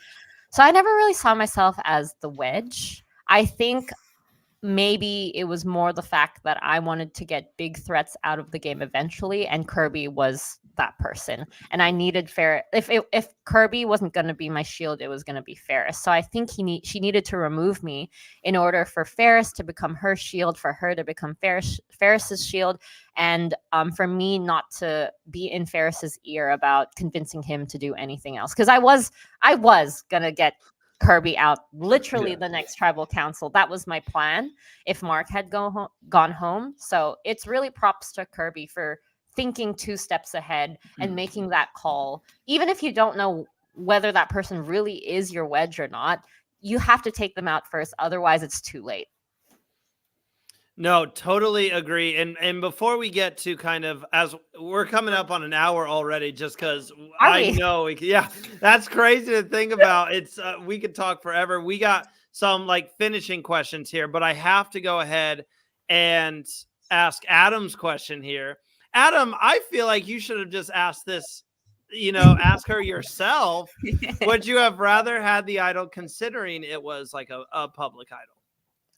So I never really saw myself as the wedge. I think maybe it was more the fact that I wanted to get big threats out of the game eventually, and Kirby was that person. And I needed Ferris. If Kirby wasn't going to be my shield, it was going to be Ferris. So I think she needed to remove me in order for Ferris to become her shield, for her to become Ferris's shield, and for me not to be in Ferris's ear about convincing him to do anything else. Because I was going to get Kirby out literally the next tribal council. That was my plan if Mark had gone home. So it's really props to Kirby for thinking 2 steps ahead and making that call. Even if you don't know whether that person really is your wedge or not, you have to take them out first. Otherwise, it's too late. No, totally agree. And before we get to kind of, as we're coming up on an hour already, just because I know, that's crazy to think about. It's we could talk forever. We got some like finishing questions here, but I have to go ahead and ask Adam's question here. Adam, I feel like you should have just asked this, ask her yourself. Would you have rather had the idol, considering it was like a public idol?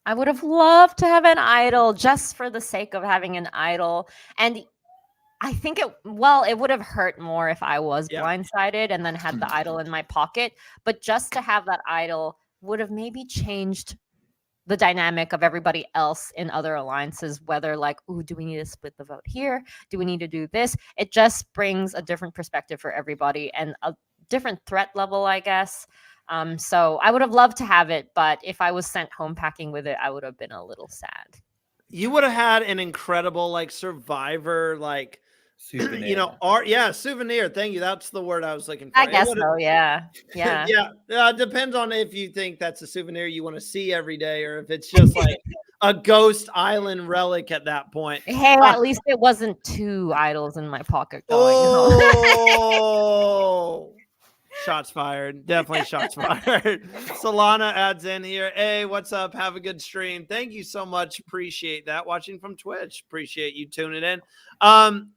I would have loved to have an idol just for the sake of having an idol. And I think it would have hurt more if I was blindsided and then had the idol in my pocket. But just to have that idol would have maybe changed the dynamic of everybody else in other alliances, whether like, ooh, do we need to split the vote here? Do we need to do this? It just brings a different perspective for everybody and a different threat level, I guess. So I would have loved to have it, but if I was sent home packing with it, I would have been a little sad. You would have had an incredible like Survivor, like souvenir. Art. Yeah, souvenir. Thank you. That's the word I was looking for. I guess so. Yeah. Depends on if you think that's a souvenir you want to see every day, or if it's just like a ghost island relic at that point. Hey, at least it wasn't 2 idols in my pocket going home. Shots fired. Definitely shots fired. Solana adds in here. Hey, what's up? Have a good stream. Thank you so much. Appreciate that. Watching from Twitch. Appreciate you tuning in.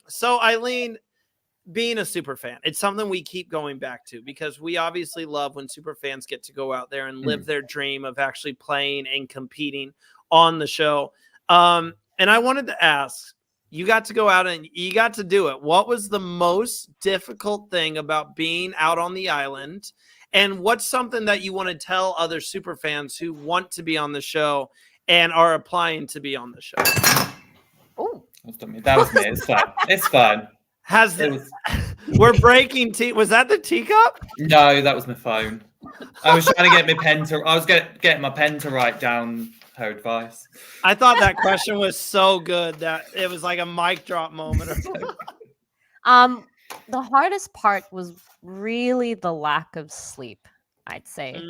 So Aileen, being a super fan, it's something we keep going back to, because we obviously love when super fans get to go out there and live their dream of actually playing and competing on the show. And I wanted to ask, you got to go out and you got to do it. What was the most difficult thing about being out on the island? And what's something that you want to tell other super fans who want to be on the show and are applying to be on the show? Oh, that was me. It's fine. It's fine. We're breaking tea. Was that the teacup? No, that was my phone. I was trying to get my pen to. I was getting my pen to write down her advice. I thought that question was so good that it was like a mic drop moment. The hardest part was really the lack of sleep, I'd say.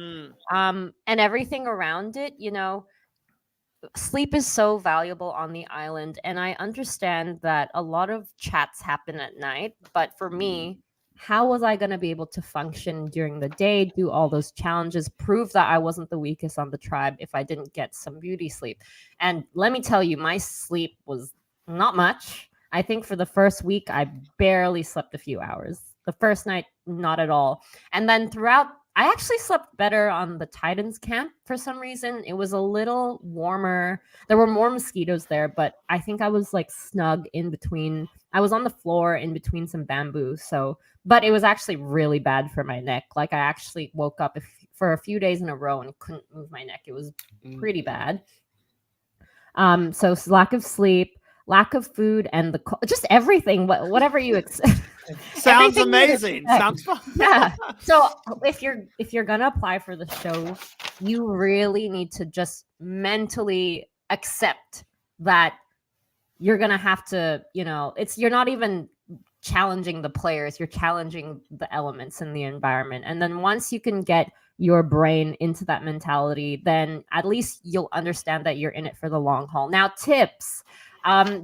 And everything around it, sleep is so valuable on the island, and I understand that a lot of chats happen at night, but for me, how was I going to be able to function during the day, do all those challenges, prove that I wasn't the weakest on the tribe if I didn't get some beauty sleep? And let me tell you, my sleep was not much. I think for the first week, I barely slept a few hours. The first night, not at all. And then throughout, I actually slept better on the Titans camp for some reason. It was a little warmer. There were more mosquitoes there, but I think I was like snug in between. I was on the floor in between some bamboo. So, but it was actually really bad for my neck. Like I actually woke up for a few days in a row and couldn't move my neck. It was pretty bad. So lack of sleep, lack of food, and just everything, whatever you Sounds amazing. Sounds fun. Yeah. So if you're gonna apply for the show, you really need to just mentally accept that you're gonna have to, you're not even challenging the players, you're challenging the elements in the environment. And then once you can get your brain into that mentality, then at least you'll understand that you're in it for the long haul. Now, tips.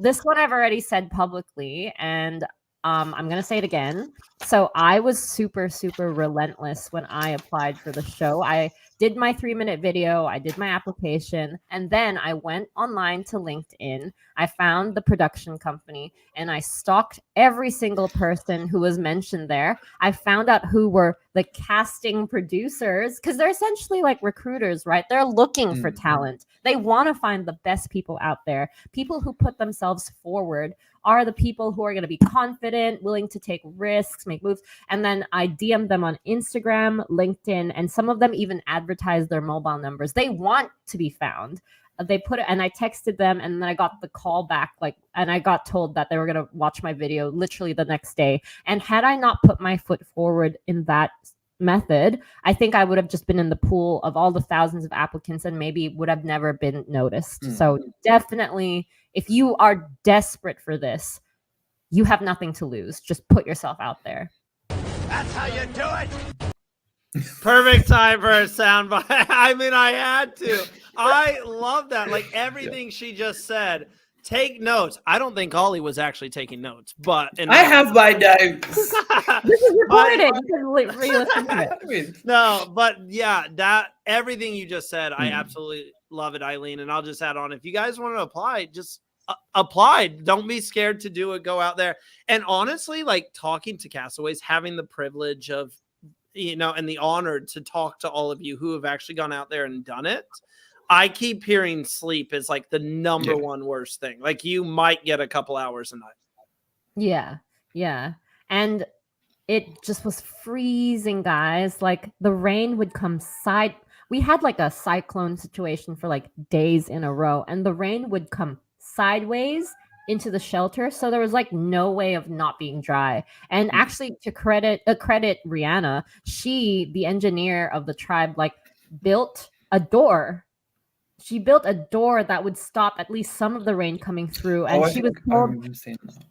This one I've already said publicly, and I'm going to say it again. So I was super, super relentless when I applied for the show. I did my 3-minute video. I did my application. And then I went online to LinkedIn. I found the production company and I stalked every single person who was mentioned there. I found out who were the casting producers because they're essentially like recruiters, right? They're looking for talent. They want to find the best people out there. People who put themselves forward are the people who are going to be confident, willing to take risks, make moves. And then I DM'd them on Instagram, LinkedIn, and some of them even advertise their mobile numbers. They want to be found. They put it, and I texted them, and then I got the call back, and I got told that they were going to watch my video literally the next day. And had I not put my foot forward in that method, I think I would have just been in the pool of all the thousands of applicants and maybe would have never been noticed. So definitely, if you are desperate for this, you have nothing to lose. Just put yourself out there. That's how you do it. Perfect time for a soundbite. I mean, I had to. I love that. Like everything she just said. Take notes. I don't think Ollie was actually taking notes, but I have my notes. This is recorded. You can re-listen to it. No, but yeah, that everything you just said, I absolutely love it, Aileen. And I'll just add on, if you guys want to apply, just apply. Don't be scared to do it. Go out there. And honestly, like talking to castaways, having the privilege of, and the honor to talk to all of you who have actually gone out there and done it. I keep hearing sleep is like the number one worst thing. Like you might get a couple hours a night. Yeah. Yeah. And it just was freezing, guys. Like the rain would come we had like a cyclone situation for like days in a row, and the rain would come sideways into the shelter. So there was like no way of not being dry. And actually to credit Rihanna, the engineer of the tribe, like built a door. She built a door that would stop at least some of the rain coming through. And she was told,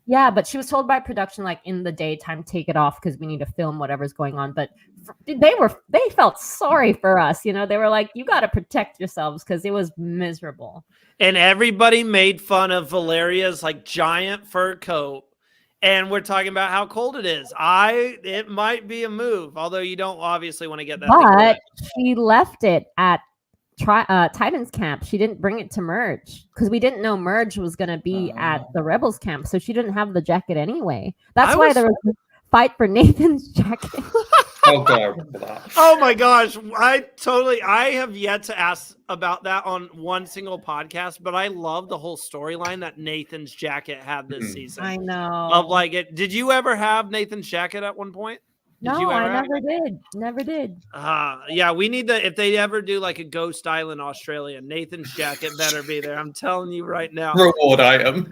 but she was told by production, like in the daytime, take it off because we need to film whatever's going on. But they felt sorry for us. They were like, you got to protect yourselves because it was miserable. And everybody made fun of Valeria's like giant fur coat. And we're talking about how cold it is. It might be a move, although you don't obviously want to get that. But she left it at Titans camp. She didn't bring it to Merge because we didn't know Merge was going to be at the Rebels camp, so she didn't have the jacket anyway. That's why there was a fight for Nathan's jacket. Oh god, I remember that. Oh my gosh, I have yet to ask about that on one single podcast, but I love the whole storyline that Nathan's jacket had this season. I know. Of like it. Did you ever have Nathan's jacket at one point? No, I never did. Yeah, we need if they ever do like a Ghost Island Australia, Nathan's jacket better be there. I'm telling you right now. Reward item.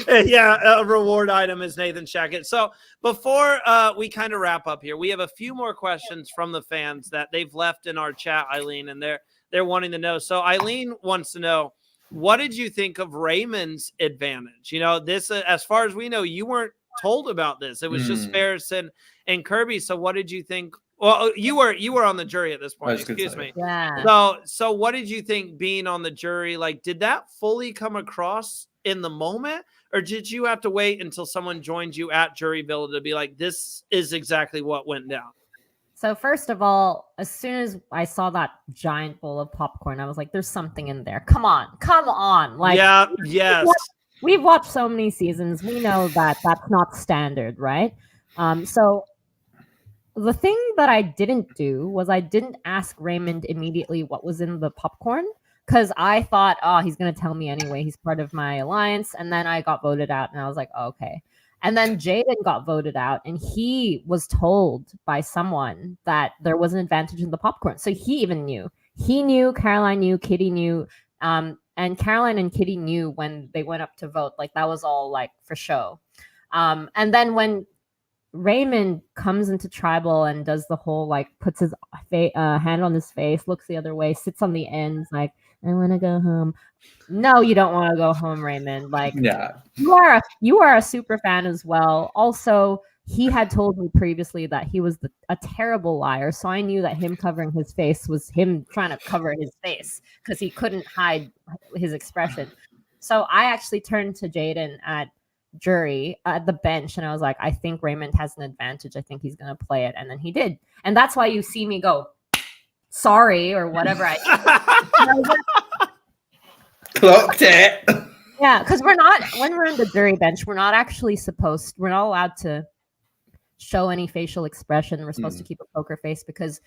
Yeah, a reward item is Nathan's jacket. So before we kind of wrap up here, we have a few more questions from the fans that they've left in our chat, Aileen, and they're wanting to know. So Aileen wants to know, what did you think of Raymond's advantage? This, as far as we know, you weren't told about this. It was just Ferris and Kirby. So what did you think? Well, you were on the jury at this point. Excuse me. Yeah. So what did you think being on the jury? Like, did that fully come across in the moment, or did you have to wait until someone joined you at Juryville to be like, this is exactly what went down? So first of all, as soon as I saw that giant bowl of popcorn, I was like, there's something in there. Come on. Like, yeah, yes. We've watched so many seasons. We know that that's not standard, right? So the thing that I didn't do was I didn't ask Raymond immediately what was in the popcorn, because I thought, oh, he's going to tell me anyway. He's part of my alliance. And then I got voted out and I was like, oh, okay. And then Jaden got voted out and he was told by someone that there was an advantage in the popcorn. So he even knew. He knew, Caroline knew, Kitty knew. And Caroline and Kitty knew when they went up to vote. Like, that was all like for show. And then when Raymond comes into tribal and does the whole, like, puts his hand on his face, looks the other way, sits on the ends, like, I want to go home. No, you don't want to go home, Raymond. Like, Yeah. you are a super fan as well. Also, he had told me previously that he was a terrible liar, so I knew that him covering his face was him trying to cover his face because he couldn't hide his expression. So I actually turned to Jaden at jury at the bench and I was like, I think Raymond has an advantage. I think he's going to play it. And then he did. And that's why you see me go, sorry, or whatever. Clocked it. Yeah, because when we're in the jury bench, we're not allowed to show any facial expression. We're supposed to keep a poker face because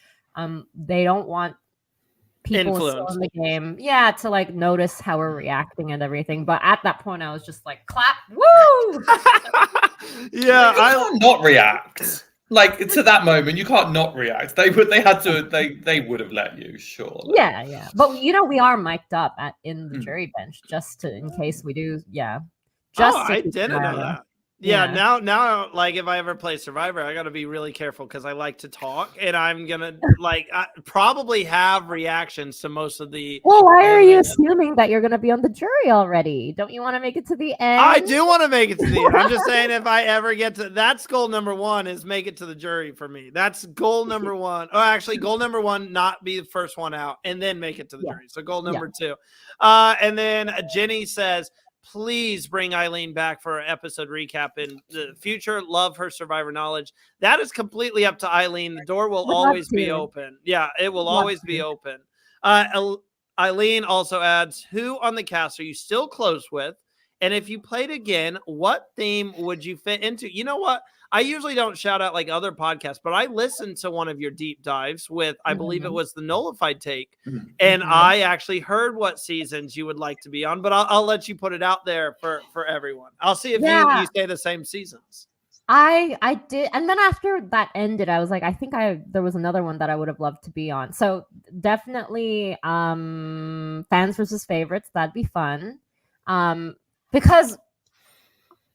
they don't want people still in the game, to like notice how we're reacting and everything. But at that point, I was just like, clap, woo! Yeah, I can't not react. Like, to that moment, you can't not react. They would have let you, sure. Yeah. But we are mic'd up in the jury bench just in case we do. Yeah. I didn't know that. Yeah, now, like, if I ever play Survivor, I got to be really careful because I like to talk, and I'm gonna probably have reactions to most of the. Well, why are you assuming that you're gonna be on the jury already? Don't you want to make it to the end? I do want to make it to the end. I'm just saying, if I ever get to, that's goal number one, is make it to the jury for me. That's goal number one. Oh, actually, goal number one, not be the first one out, and then make it to the jury. So goal number two. And then Jenny says, please bring Aileen back for an episode recap in the future. Love her Survivor knowledge. That is completely up to Aileen. The door will always be open. Yeah, it will always be open. Aileen also adds, who on the cast are you still close with? And if you played again, what theme would you fit into? You know what? I usually don't shout out like other podcasts, but I listened to one of your deep dives with, I believe it was the Nullified Take. And I actually heard what seasons you would like to be on, but I'll let you put it out there for everyone. I'll see if you say the same seasons. I did. And then after that ended, I was like, I think there was another one that I would have loved to be on. So definitely fans versus favorites. That'd be fun. Because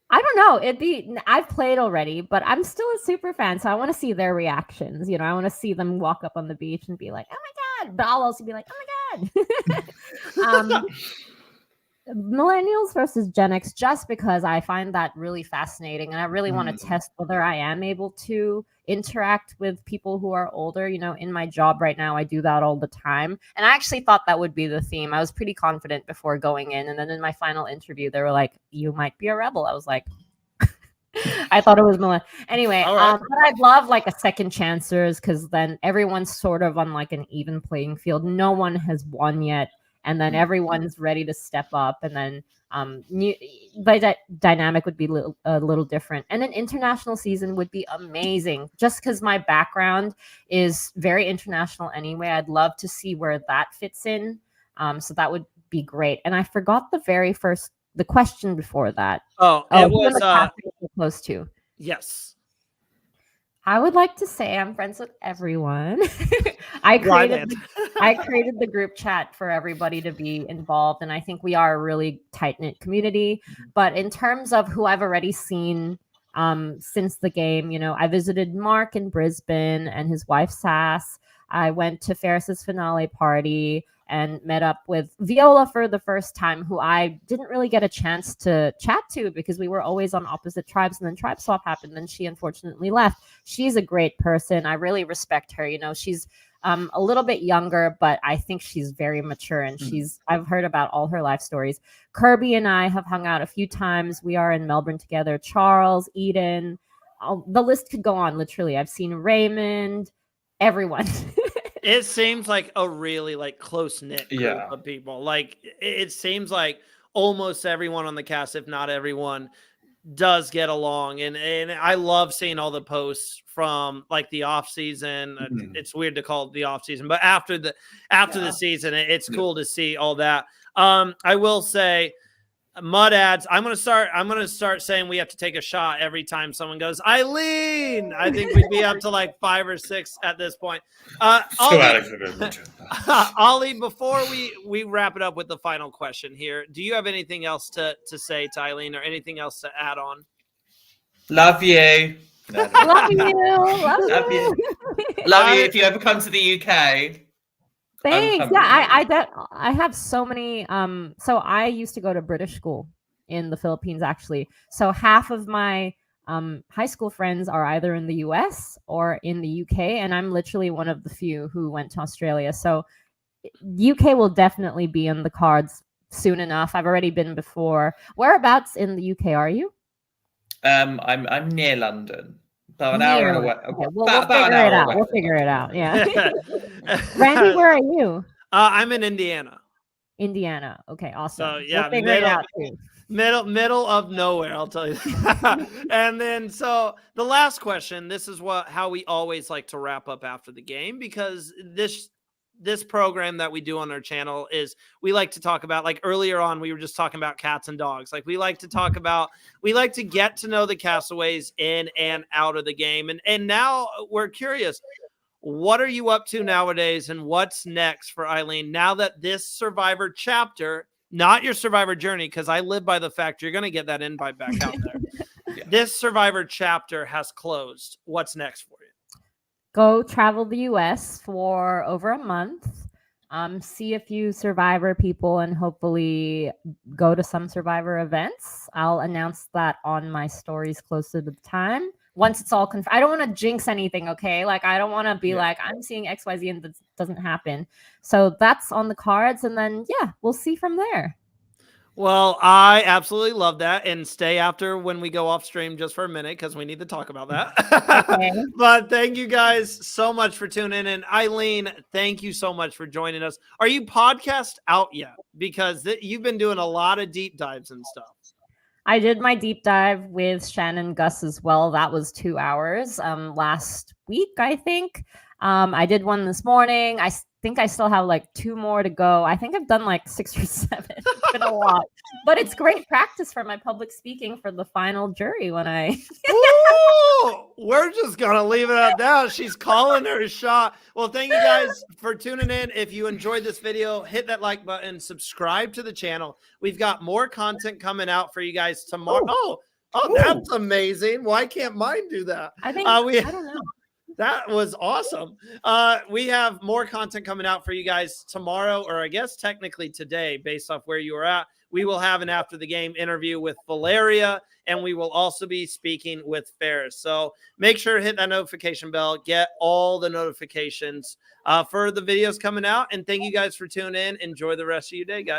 I don't know. I've played already, but I'm still a super fan, so I want to see their reactions. I want to see them walk up on the beach and be like, "Oh my god!" But I'll also be like, "Oh my god!" Millennials versus Gen X, just because I find that really fascinating, and I really want to test whether I am able to interact with people who are older. In my job right now, I do that all the time, and I actually thought that would be the theme. I was pretty confident before going in, and then in my final interview, they were like, "You might be a rebel." I was like, I thought it was millennial. Anyway, right. But I'd love like a second chancers, because then everyone's sort of on like an even playing field. No one has won yet. And then everyone's ready to step up, and then the dynamic would be a little different. And an international season would be amazing, just because my background is very international anyway. I'd love to see where that fits in. So that would be great. And I forgot the question before that. It was close to. Yes. I would like to say I'm friends with everyone. I created the group chat for everybody to be involved, and I think we are a really tight-knit community. But in terms of who I've already seen since the game, I visited Mark in Brisbane and his wife Sass. I went to Ferris's finale party and met up with Viola for the first time, who I didn't really get a chance to chat to because we were always on opposite tribes, and then tribe swap happened and she unfortunately left. She's a great person. I really respect her. She's A little bit younger, but I think she's very mature, and I've heard about all her life stories. Kirby and I have hung out a few times. We are in Melbourne together. Charles, Eden, the list could go on. Literally, I've seen Raymond, everyone. It seems like a really like close knit group of people. Like it seems like almost everyone on the cast, if not everyone, does get along. And I love seeing all the posts from like the off season. It's weird to call it the off season, but after the season, it's cool to see all that. I will say, Mud Ads, I'm gonna start saying we have to take a shot every time someone goes Aileen. I think we'd be up to like 5 or 6 at this point. Ollie, before we wrap it up with the final question here, do you have anything else to say to Aileen, or anything else to add on? Love you. Love you. Love you. Love you. If you ever come to the UK. Thanks. Yeah, I have so many. So I used to go to British school in the Philippines, actually. So half of my high school friends are either in the US or in the UK, and I'm literally one of the few who went to Australia. So UK will definitely be in the cards soon enough. I've already been before. Whereabouts in the UK are you? I'm near London. About an hour and away. Okay, we'll figure it out. We'll figure it out. Yeah. Randy, where are you? I'm in Indiana. Indiana. Okay, awesome. So yeah, we'll figure it out too. Middle of nowhere, I'll tell you. And then so the last question, this is how we always like to wrap up after the game, because this program that we do on our channel is we like to talk about, like earlier on, we were just talking about cats and dogs. Like we like to get to know the castaways in and out of the game. And now we're curious, what are you up to nowadays, and what's next for Aileen now that this Survivor chapter, not your Survivor journey, because I live by the fact you're going to get that invite back out there. This Survivor chapter has closed. What's next for you? Go travel the US for over a month, see a few Survivor people, and hopefully go to some Survivor events. I'll announce that on my stories closer to the time. Once it's all confirmed, I don't want to jinx anything, okay? Like, I don't want to be like, I'm seeing XYZ and that doesn't happen. So that's on the cards. And then, yeah, we'll see from there. Well, I absolutely love that. And stay after when we go off stream just for a minute, because we need to talk about that. Okay. But thank you guys so much for tuning in. And Aileen, thank you so much for joining us. Are you podcast out yet? Because you've been doing a lot of deep dives and stuff. I did my deep dive with Shannon Gus as well. That was 2 hours last week, I think. I did one this morning. I think I still have like 2 more to go. I think I've done like 6 or 7. It's been a lot, but it's great practice for my public speaking for the final jury when I. Ooh, we're just gonna leave it at that. She's calling her shot. Well, thank you guys for tuning in. If you enjoyed this video, hit that like button, subscribe to the channel. We've got more content coming out for you guys tomorrow. Oh, that's amazing. Why can't mine do that? I think I don't know. That was awesome. We have more content coming out for you guys tomorrow, or I guess technically today, based off where you are at. We will have an after the game interview with Valeria, and we will also be speaking with Ferris. So make sure to hit that notification bell, get all the notifications for the videos coming out. And thank you guys for tuning in. Enjoy the rest of your day, guys.